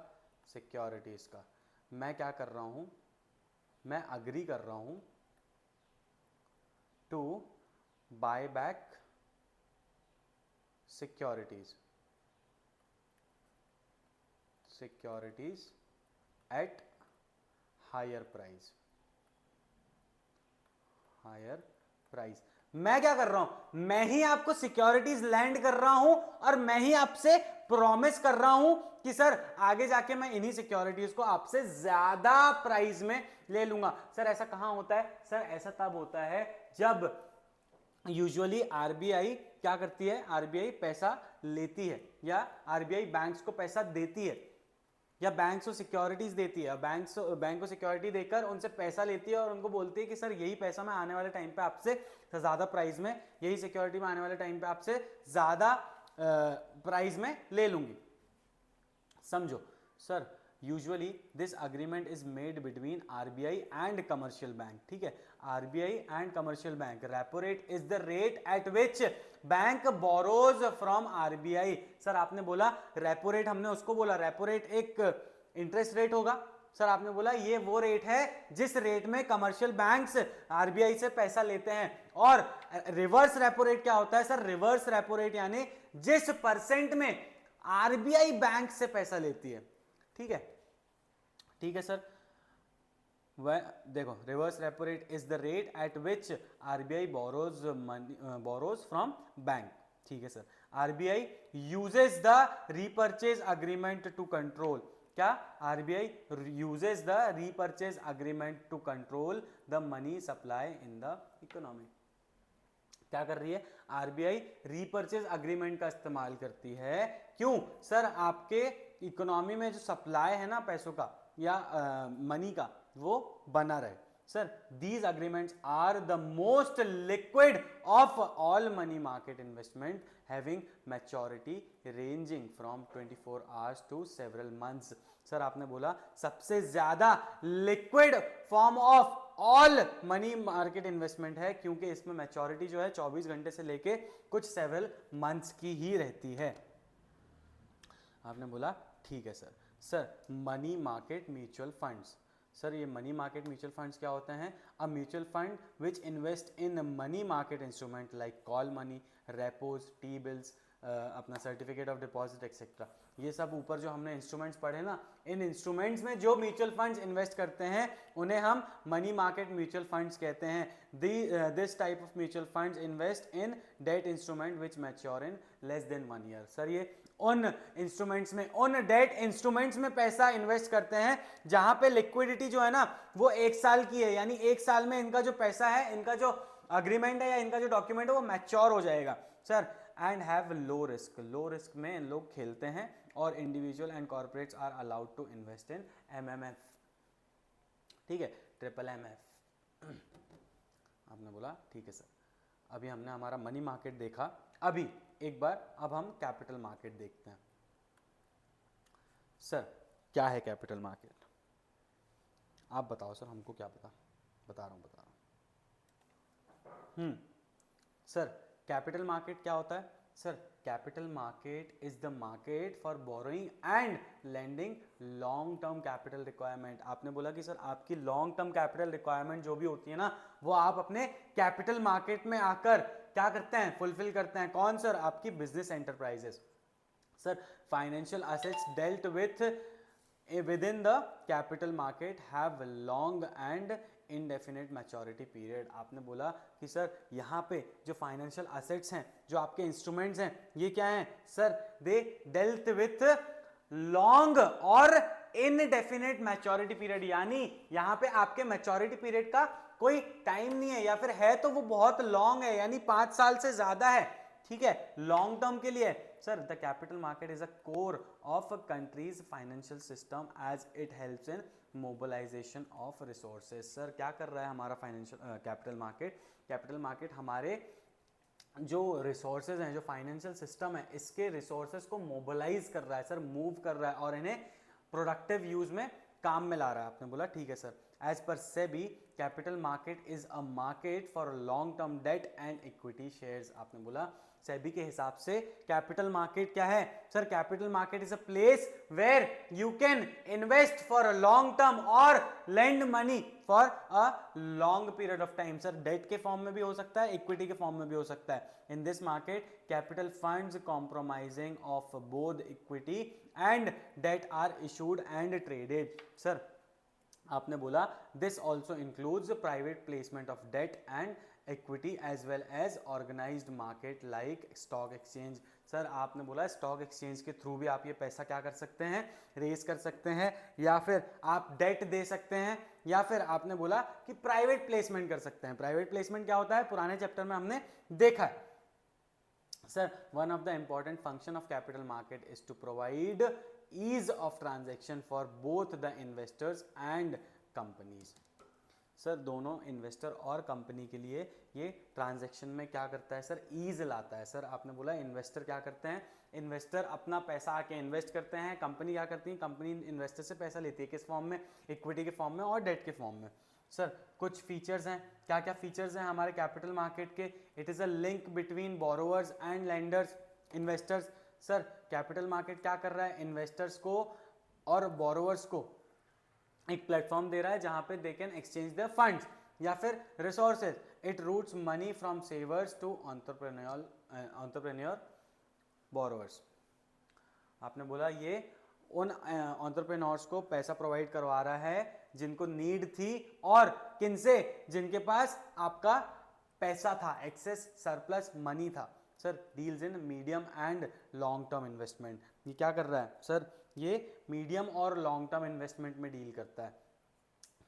सिक्योरिटीज का। मैं क्या कर रहा हूं? मैं अग्री कर रहा हूं to buy back securities at higher price. मैं क्या कर रहा हूं? मैं ही आपको सिक्योरिटीज लैंड कर रहा हूं और मैं ही आपसे प्रॉमिस कर रहा हूं कि सर आगे जाके मैं इन्हीं सिक्योरिटीज को आपसे ज्यादा प्राइस में ले लूंगा। सर ऐसा कहां होता है? सर ऐसा तब होता है जब यूजुअली आरबीआई क्या करती है? आरबीआई पैसा लेती है या आरबीआई बैंक्स को पैसा देती है या बैंक्स को सिक्योरिटीज देती है। बैंक को सिक्योरिटी देकर उनसे पैसा लेती है और उनको बोलती है कि सर यही पैसा मैं आने वाले टाइम पे आपसे ज्यादा प्राइस में, यही सिक्योरिटी मैं आने वाले टाइम पे आपसे ज्यादा प्राइस में ले लूंगी। समझो sir usually this agreement is made between RBI and commercial bank, ठीक है, RBI and commercial bank. Repo rate is the rate at which bank borrows from RBI. Sir आपने बोला रेपो रेट, हमने उसको बोला रेपो रेट एक interest rate होगा। Sir आपने बोला ये वो रेट है जिस रेट में कमर्शियल बैंक्स आरबीआई से पैसा लेते हैं। और रिवर्स रेपो रेट क्या होता है सर? रिवर्स रेपो रेट यानी जिस परसेंट में आरबीआई बैंक से पैसा लेती है। ठीक है, ठीक है सर। देखो, reverse repo rate is the rate at which RBI borrows money, borrows from bank. ठीक है sir. RBI uses the repurchase agreement to control, क्या? RBI uses the repurchase agreement to control the money supply in the economy. क्या कर रही है? RBI repurchase agreement का इस्तेमाल करती है। क्यों सर? आपके इकोनॉमी में जो सप्लाई है ना पैसों का या मनी का, वो बना रहे। Sir these agreements are the most liquid of all money market investment having maturity ranging from 24 hours to several months. Sir आपने बोला सबसे ज्यादा liquid form of all money market investment है, क्योंकि इसमें मैच्योरिटी जो है 24 घंटे से लेके कुछ सेवरल मंथ्स की ही रहती है। आपने बोला ठीक है sir. Sir money market mutual funds, sir ये मनी मार्केट म्यूचुअल फंड्स क्या होते हैं? A mutual fund which invest in money market instrument like call money, repos, T bills, अपना सर्टिफिकेट ऑफ डिपॉजिट एक्सेट्रा। ये सब ऊपर जो हमने इंस्ट्रूमेंट्स पढ़े ना, इन इंस्ट्रूमेंट्स में जो म्यूचुअल फंड्स इन्वेस्ट करते हैं उन्हें हम मनी मार्केट म्यूचुअल फंड्स कहते हैं। This type of mutual funds invest in debt instrument which mature in less than 1 year. Sir ये उन इंस्ट्रूमेंट्स में, उन डेट इंस्ट्रूमेंट्स में पैसा इन्वेस्ट करते हैं जहां पे लिक्विडिटी जो है ना वो 1 साल की है, यानी 1 साल में इनका जो पैसा है, इनका जो अग्रीमेंट है या इनका जो डॉक्यूमेंट है वो मैच्योर हो जाएगा। Sir and have low risk, low risk में इन लोग खेलते हैं और individual and corporates are allowed to invest in MMF. ठीक है, ट्रिपल एमएफ। आपने बोला ठीक है सर। अभी हमने हमारा मनी मार्केट देखा, अभी एक बार अब हम कैपिटल मार्केट देखते हैं। सर क्या है कैपिटल मार्केट? आप बताओ सर, हमको क्या पता। बता रहा हूँ। सर कैपिटल मार्केट क्या होता है? Sir capital market is the market for borrowing and lending long term capital requirement. आपने बोला कि सर आपकी लॉन्ग टर्म कैपिटल रिक्वायरमेंट जो भी होती है ना, वो आप अपने कैपिटल मार्केट में आकर क्या करते हैं? फुलफिल करते हैं। कौन सर? आपकी business enterprises. Sir financial assets dealt with within the capital market have long and indefinite maturity period। आपने बोला कि सर यहाँ पे जो फाइनेंशियल एसेट्स हैं, जो आपके इंस्ट्रूमेंट्स हैं, ये क्या हैं? Sir they dealt with long और इनडेफिनेट मैच्योरिटी पीरियड, यानी यहाँ पे आपके मैच्योरिटी पीरियड का कोई टाइम नहीं है, या फिर है तो वो बहुत लॉन्ग है, यानी 5 साल से ज्यादा है। ठीक है, लॉन्ग टर्म के लिए। Sir the capital market is a core of a country's financial system as it helps in mobilisation of resources. Sir क्या कर रहा है हमारा financial capital market? Capital market हमारे जो रिसोर्सेज हैं, जो फाइनेंशियल सिस्टम है, इसके रिसोर्सेज को मोबिलाइज कर रहा है सर, मूव कर रहा है और इन्हें प्रोडक्टिव यूज में काम में ला रहा है। आपने बोला ठीक है sir. As per SEBI capital market is a market for long term debt and equity shares. आपने बोला सेबी के हिसाब से कैपिटल मार्केट क्या है? Sir capital market is a place where you can invest for a long term और lend money for a long period of time. Sir debt के form में भी हो सकता है, इक्विटी के फॉर्म में भी हो सकता है। In this market capital funds compromising of both equity and debt are issued and traded. Sir आपने बोला this also includes private placement of debt and equity as well as organised market like stock exchange. Sir आपने बोला stock exchange के through भी आप ये पैसा क्या कर सकते हैं? रेज कर सकते हैं, या फिर आप डेट दे सकते हैं, या फिर आपने बोला कि प्राइवेट प्लेसमेंट कर सकते हैं। प्राइवेट प्लेसमेंट क्या होता है? पुराने चैप्टर में हमने देखा है। Sir, one of the important function of capital market is to provide ease of transaction for both the investors and companies. Sir दोनों इन्वेस्टर और कंपनी के लिए ये ट्रांजैक्शन में क्या करता है? सर ईज लाता है। सर आपने बोला इन्वेस्टर क्या करते हैं? इन्वेस्टर अपना पैसा आके इन्वेस्ट करते हैं, कंपनी क्या करती है? कंपनी इन्वेस्टर से पैसा लेती है, किस फॉर्म में? इक्विटी के फॉर्म में और डेट के फॉर्म में। सर कुछ फीचर्स हैं, क्या क्या फीचर्स हैं हमारे कैपिटल मार्केट के? It is a link between borrowers and lenders, investors. Sir capital market क्या कर रहा है? इन्वेस्टर्स को और बोरोवर्स को एक प्लेटफॉर्म दे रहा है जहां पे they can exchange their funds या फिर resources. It routes money from savers to entrepreneur borrowers. आपने बोला ये उन एंटरप्रेन्योर्स को पैसा प्रोवाइड करवा रहा है जिनको नीड थी, और किनसे? जिनके पास आपका पैसा था, एक्सेस सरप्लस मनी था। Sir deals in medium and long term investment. ये क्या कर रहा है सर? ये मीडियम और लॉन्ग टर्म इन्वेस्टमेंट में डील करता है।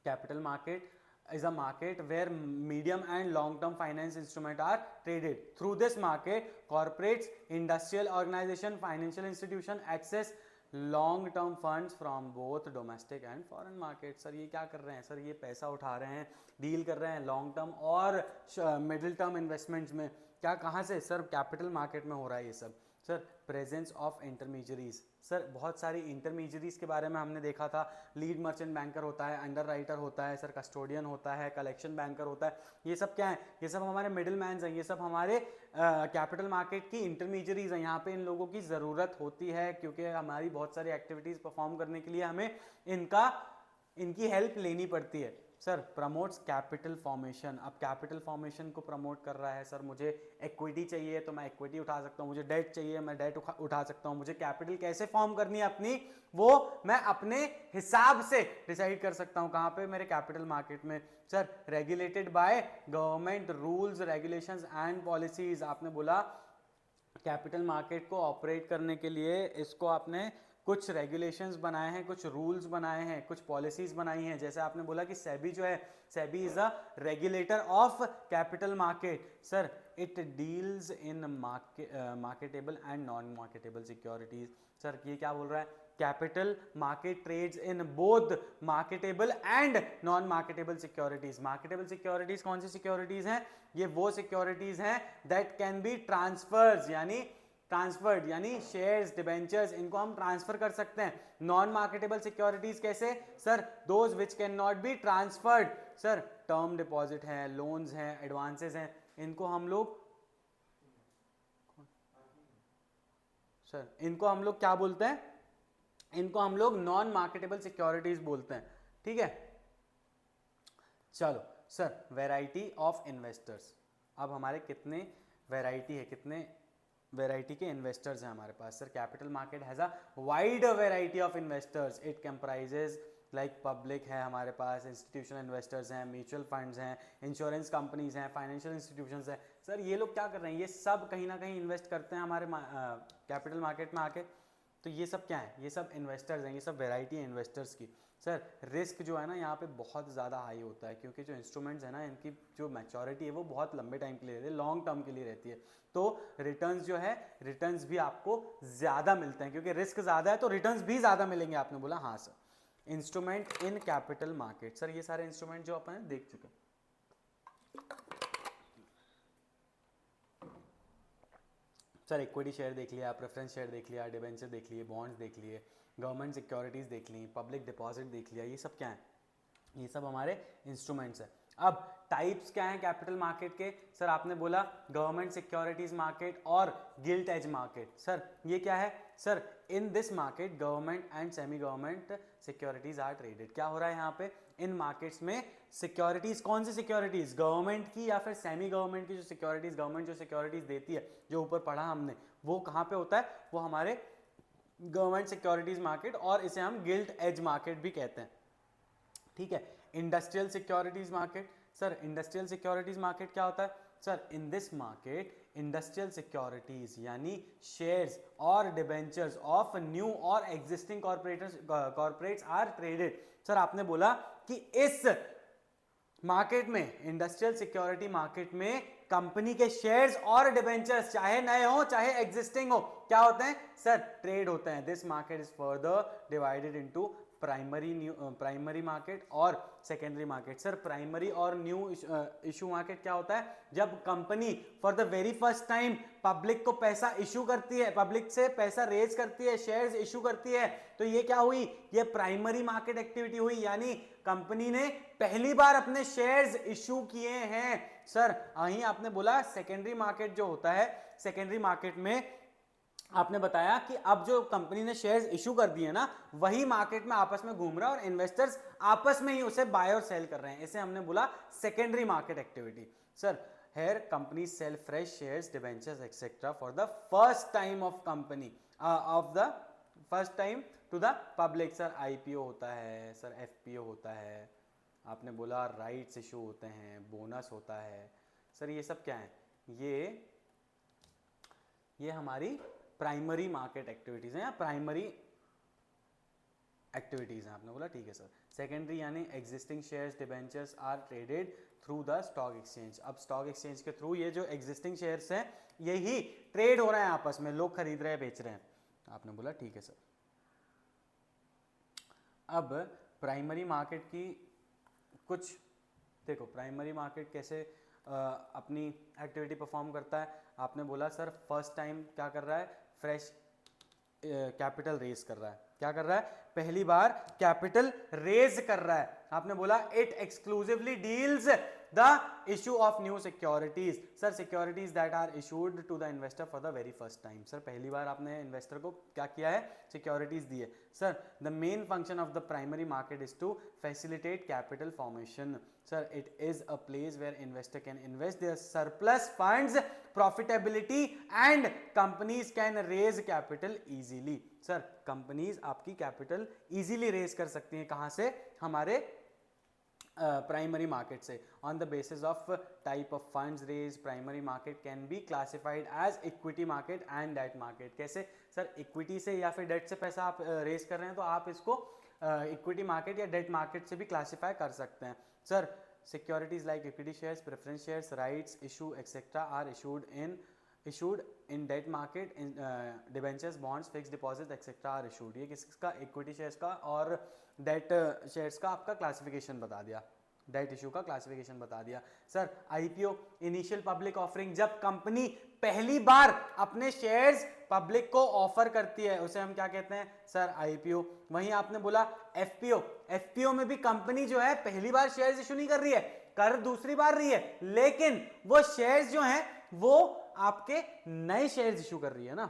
Capital market is a market where medium and long term finance instruments are traded. Through this market, corporates, industrial organization, financial institution access long term funds from both domestic and foreign market. Sir ये क्या कर रहे हैं? Sir ये पैसा उठा रहे हैं, डील कर रहे हैं लॉन्ग टर्म और मिडिल टर्म इन्वेस्टमेंट्स में। क्या, कहाँ से? सर कैपिटल मार्केट में हो रहा है ये सब। Sir presence of intermediaries. Sir बहुत सारी इंटरमीडियरीज के बारे में हमने देखा था। लीड मर्चेंट बैंकर होता है, अंडर राइटर होता है, सर कस्टोडियन होता है, कलेक्शन बैंकर होता है। ये सब क्या है? ये सब हमारे मिडिल मैन्स हैं, ये सब हमारे कैपिटल मार्केट की इंटरमीडियरीज हैं। यहाँ पे इन लोगों की ज़रूरत होती है क्योंकि हमारी बहुत सारी एक्टिविटीज़ परफॉर्म करने के लिए हमें इनकी हेल्प लेनी पड़ती है। Sir promotes capital formation. अब कैपिटल फॉर्मेशन को प्रमोट कर रहा है। सर मुझे इक्विटी चाहिए तो मैं इक्विटी उठा सकता हूँ, मुझे डेट चाहिए मैं डेट उठा सकता हूँ, मुझे कैपिटल कैसे फॉर्म करनी है अपनी, वो मैं अपने हिसाब से डिसाइड कर सकता हूँ। कहाँ पे? मेरे कैपिटल मार्केट में। Sir regulated by government rules, regulations and policies. आपने बोला कैपिटल मार्केट को ऑपरेट करने के लिए इसको आपने कुछ रेगुलेशंस बनाए हैं, कुछ रूल्स बनाए हैं, कुछ पॉलिसीज बनाई हैं। जैसे आपने बोला कि सेबी जो है, SEBI is a regulator of capital market. Sir it deals in marketable and non marketable securities. Sir ये क्या बोल रहा है? Capital market trades in both marketable and non marketable securities. Marketable securities कौन सी सिक्योरिटीज हैं? ये वो सिक्योरिटीज हैं that can be transfers, transferred यानी शेयर्स, डिबेंचर्स, इनको हम ट्रांसफर कर सकते हैं। नॉन मार्केटेबल सिक्योरिटीज कैसे? Sir those which can not be transferred. Sir term deposit हैं, लोन्स हैं, एडवांसेस हैं, इनको हम लोग क्या बोलते हैं? इनको हम लोग नॉन मार्केटेबल सिक्योरिटीज बोलते हैं। ठीक है, चलो सर वैरायटी ऑफ इन्वेस्टर्स। अब हमारे कितने वैरायटी है, कितने वैरायटी के इन्वेस्टर्स हैं हमारे पास? Sir capital market has a wide variety of investors. It comprises like public है हमारे पास, इंस्टीट्यूशनल इन्वेस्टर्स हैं, म्यूचुअल फंड्स हैं, इंश्योरेंस कंपनीज हैं, फाइनेंशियल इंस्टीट्यूशंस हैं। सर ये लोग क्या कर रहे हैं? ये सब कहीं ना कहीं इन्वेस्ट करते हैं हमारे कैपिटल मार्केट में आके। तो ये सब क्या है? ये सब इन्वेस्टर्स हैं, ये सब वैरायटी है इन्वेस्टर्स की। सर रिस्क जो है ना यहाँ पे बहुत ज़्यादा हाई होता है क्योंकि जो इंस्ट्रूमेंट्स है ना, इनकी जो मैच्योरिटी है वो बहुत लंबे टाइम के लिए रहती है, लॉन्ग टर्म के लिए रहती है। तो रिटर्न्स जो है, रिटर्न्स भी आपको ज़्यादा मिलते हैं क्योंकि रिस्क ज़्यादा है तो रिटर्न्स भी ज़्यादा मिलेंगे। आपने बोला हाँ sir. Instrument in capital market. Sir ये सारे इंस्ट्रूमेंट जो अपन देख चुके हैं। सर इक्विटी शेयर देख लिया, प्रेफरेंस शेयर देख लिया, डिबेंचर देख लिए, बॉन्ड्स देख लिए, गवर्नमेंट सिक्योरिटीज़ देख ली, पब्लिक डिपॉजिट देख लिया। ये सब क्या है? ये सब हमारे इंस्ट्रूमेंट्स हैं। अब टाइप्स क्या हैं कैपिटल मार्केट के? सर आपने बोला गवर्नमेंट सिक्योरिटीज मार्केट और गिल्ट एज मार्केट। सर ये क्या है? Sir in this market government and semi government securities are traded. क्या हो रहा है यहाँ पे? इन मार्केट्स में सिक्योरिटीज, कौन सी सिक्योरिटीज? गवर्नमेंट की या फिर सेमी गवर्नमेंट की जो सिक्योरिटीज, गवर्नमेंट जो सिक्योरिटीज देती है, जो ऊपर पढ़ा हमने, वो कहाँ पे होता है? वो हमारे गवर्नमेंट सिक्योरिटीज मार्केट, और इसे हम गिल्ट एज मार्केट भी कहते हैं। ठीक है, industrial securities market. Sir industrial securities market क्या होता है? Sir in this market industrial securities यानी शेयर्स और डिबेंचर्स ऑफ न्यू और existing corporates are traded. Sir आपने बोला कि इस मार्केट में, इंडस्ट्रियल सिक्योरिटी मार्केट में, कंपनी के शेयर्स और डिबेंचर्स चाहे नए हो चाहे एग्जिस्टिंग हो, क्या होते हैं? सर ट्रेड होते हैं। This market is further divided into primary market और सेकेंडरी मार्केट। सर प्राइमरी और न्यू इशू मार्केट क्या होता है? जब company for the very first time public को पैसा इशू करती है, पब्लिक से पैसा रेज करती है, शेयर्स इशू करती है, तो ये क्या हुई? ये प्राइमरी मार्केट एक्टिविटी हुई, यानी कंपनी ने पहली बार अपने शेयर्स इशू किए हैं। सर वहीं आपने बोला सेकेंडरी मार्केट जो होता है, सेकेंडरी मार्केट में आपने बताया कि अब जो कंपनी ने शेयर्स इशू कर दिए ना, वही मार्केट में आपस में घूम रहा है और इन्वेस्टर्स आपस में ही उसे बाय और सेल कर रहे हैं, इसे हमने बोला secondary market activity. Sir here companies sell fresh shares, debentures etc for the first time of company of the first time to the public। Sir IPO होता है, सर FPO होता है, आपने बोला राइट्स इशू होते हैं, बोनस होता है। सर ये सब क्या है? ये हमारी प्राइमरी मार्केट एक्टिविटीज हैं या प्राइमरी एक्टिविटीज हैं, आपने बोला ठीक है सर। सेकेंडरी यानी existing shares debentures are traded through the stock exchange. अब स्टॉक एक्सचेंज के थ्रू ये जो एग्जिस्टिंग शेयर्स हैं यही ट्रेड हो रहे हैं आपस में, लोग खरीद रहे हैं, बेच रहे हैं, आपने बोला ठीक है सर। अब प्राइमरी मार्केट की कुछ देखो, प्राइमरी मार्केट कैसे अपनी एक्टिविटी परफॉर्म करता है। आपने बोला सर फर्स्ट टाइम क्या कर रहा है? फ्रेश कैपिटल रेज कर रहा है। क्या कर रहा है? पहली बार कैपिटल रेज कर रहा है। आपने बोला it exclusively deals the issue of new securities. Sir securities that are issued to the investor for the very first time. Sir पहली बार आपने इन्वेस्टर को क्या किया है? सिक्योरिटीज दी है। Sir the main function of the primary market is to facilitate capital formation. Sir it is a place where investor can invest their surplus funds, profitability and companies can raise capital easily. Sir companies आपकी capital easily raise कर सकती हैं, कहां से? हमारे primary market से। On the basis of type of funds raise, primary market can be classified as equity market and debt market. कैसे? Sir equity से या फिर डेट से पैसा आप रेज कर रहे हैं तो आप इसको इक्विटी मार्केट या डेट मार्केट से भी क्लासिफाई कर सकते हैं। Sir securities like equity shares, preference shares, rights issue etcetera are issued in debt market, in debentures, bonds, fixed deposits etc are issued। ये किसका? इक्विटी शेयर्स का और डेट शेयर्स का आपका क्लासिफिकेशन बता दिया, डेट इशू का क्लासिफिकेशन बता दिया। Sir IPO initial public offering, जब कंपनी पहली बार अपने शेयर्स पब्लिक को ऑफर करती है उसे हम क्या कहते हैं? Sir IPO. वहीं आपने बोला एफपीओ, एफपीओ में भी कंपनी जो है पहली बार शेयर्स इशू नहीं कर रही है, कर दूसरी बार रही है, लेकिन वो शेयर्स जो हैं वो आपके नए शेयर्स इशू कर रही है ना।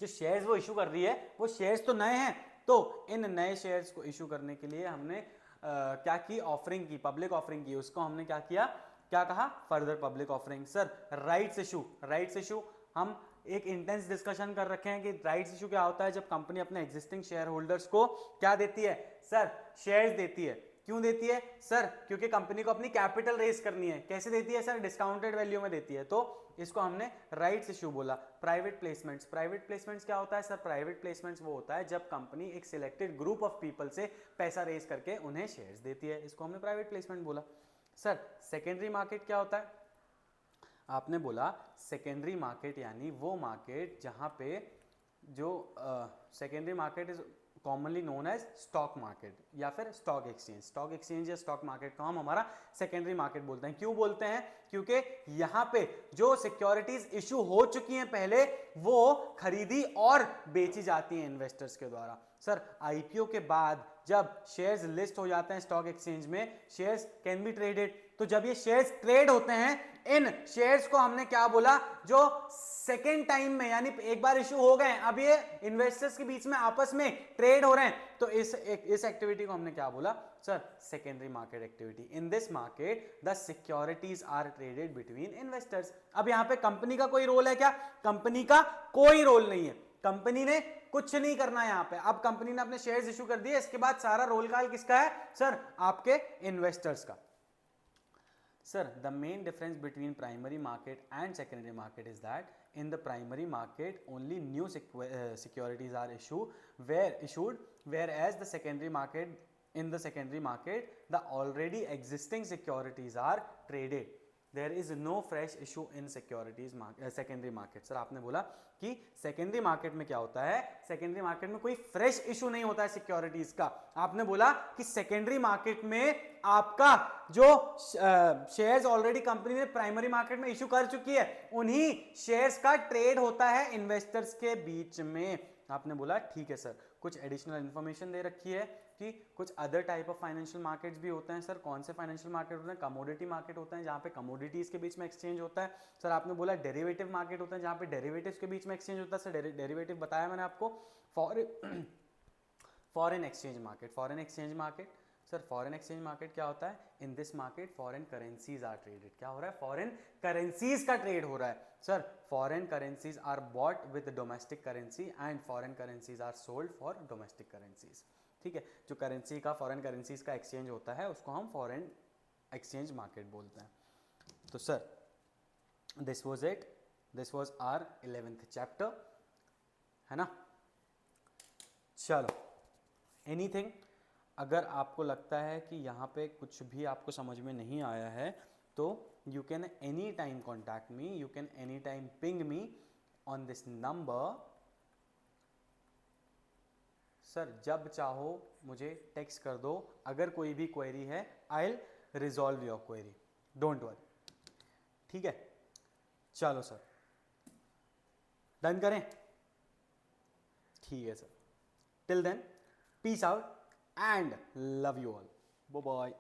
जो शेयर्स वो इशू कर रही है वो शेयर्स तो नए हैं, तो इन नए शेयर्स को इशू करने के लिए हमने क्या की? ऑफरिंग की, पब्लिक ऑफरिंग की। उसको हमने क्या किया? क्या कहा? Further public offering. Sir rights issue, rights issue हम एक इंटेंस डिस्कशन कर रखे हैं कि राइट्स इशू क्या होता है। जब कंपनी अपने एग्जिस्टिंग शेयर होल्डर्स को क्या देती है? सर शेयर्स देती है। क्यों देती है? सर क्योंकि कंपनी को अपनी कैपिटल रेज करनी है। कैसे देती है? सर डिस्काउंटेड वैल्यू में देती है, तो इसको हमने राइट्स इशू बोला। प्राइवेट प्लेसमेंट्स, प्राइवेट प्लेसमेंट्स क्या होता है? सर प्राइवेट प्लेसमेंट्स वो होता है जब कंपनी एक सिलेक्टेड ग्रुप ऑफ पीपल से पैसा रेज करके उन्हें शेयर्स देती है, इसको हमने प्राइवेट प्लेसमेंट बोला। सर सेकेंडरी मार्केट क्या होता है? आपने बोला सेकेंडरी मार्केट यानी वो मार्केट जहां पे जो secondary market is commonly known as stock market या फिर स्टॉक एक्सचेंज। स्टॉक एक्सचेंज या स्टॉक मार्केट को हम हमारा सेकेंडरी मार्केट बोलते हैं। क्यों बोलते हैं? क्योंकि यहां पे जो सिक्योरिटीज इशू हो चुकी हैं पहले वो खरीदी और बेची जाती हैं इन्वेस्टर्स के द्वारा। सर आईपीओ के बाद जब शेयर्स लिस्ट हो जाते हैं स्टॉक एक्सचेंज में, शेयर्स कैन बी ट्रेडेड। तो जब ये शेयर्स ट्रेड होते हैं, इन शेयर्स को हमने क्या बोला? जो सेकेंड टाइम में, यानी एक बार इशू हो गए, अब ये इन्वेस्टर्स के बीच में आपस में ट्रेड हो रहे हैं, तो इस एक्टिविटी को हमने क्या बोला? Sir secondary market activity. In this market the securities are traded between investors. अब यहां पे कंपनी का कोई रोल है क्या? कंपनी का कोई रोल नहीं है, कंपनी ने कुछ नहीं करना यहां पे। अब कंपनी ने अपने शेयर्स इशू कर दिए, इसके बाद सारा रोल कॉल किसका है? सर आपके इन्वेस्टर्स का। Sir, the main difference between primary market and secondary market is that in the primary market only new securities are issued, whereas the secondary market, in the secondary market the already existing securities are traded. There is no fresh issue in securities secondary market. Sir आपने बोला कि secondary market में क्या होता है, secondary market में कोई fresh issue नहीं होता है सिक्योरिटीज का। आपने बोला कि सेकेंडरी मार्केट में आपका जो शेयर्स ऑलरेडी कंपनी ने प्राइमरी मार्केट में इशू कर चुकी है, उन्हीं शेयर्स का ट्रेड होता है इन्वेस्टर्स के बीच में। आपने बोला ठीक है सर। कुछ एडिशनल इंफॉर्मेशन दे रखी है कि कुछ other type of financial markets भी होते हैं। सर कौन से फाइनेंशियल मार्केट होते हैं? कमोडिटी मार्केट होते हैं जहां पे कमोडिटीज के बीच में एक्सचेंज होता है। सर आपने बोला डेरिवेटिव मार्केट होते हैं जहां पे डेरिवेटिव्स के बीच में एक्सचेंज होता है। सर डेरिवेटिव बताया मैंने आपको। Foreign exchange market, foreign exchange market. Sir foreign exchange market क्या होता है? In this market foreign currencies are traded. क्या हो रहा है? फॉरेन करेंसीज का ट्रेड हो रहा है। Sir foreign currencies are bought with domestic currency and foreign currencies are sold for domestic currencies. ठीक है, जो करेंसी का, फॉरेन करेंसीज का एक्सचेंज होता है उसको हम फॉरेन एक्सचेंज मार्केट बोलते हैं। तो sir this was it, this was our 11th chapter, है ना। चलो, एनीथिंग अगर आपको लगता है कि यहाँ पे कुछ भी आपको समझ में नहीं आया है तो you can any time contact me, you can any time ping me on this number. Sir जब चाहो मुझे टेक्स्ट कर दो, अगर कोई भी क्वेरी है I will resolve your query, don't worry. ठीक है, चलो सर डन करें। ठीक है sir, till then peace out and love you all. Bye bye.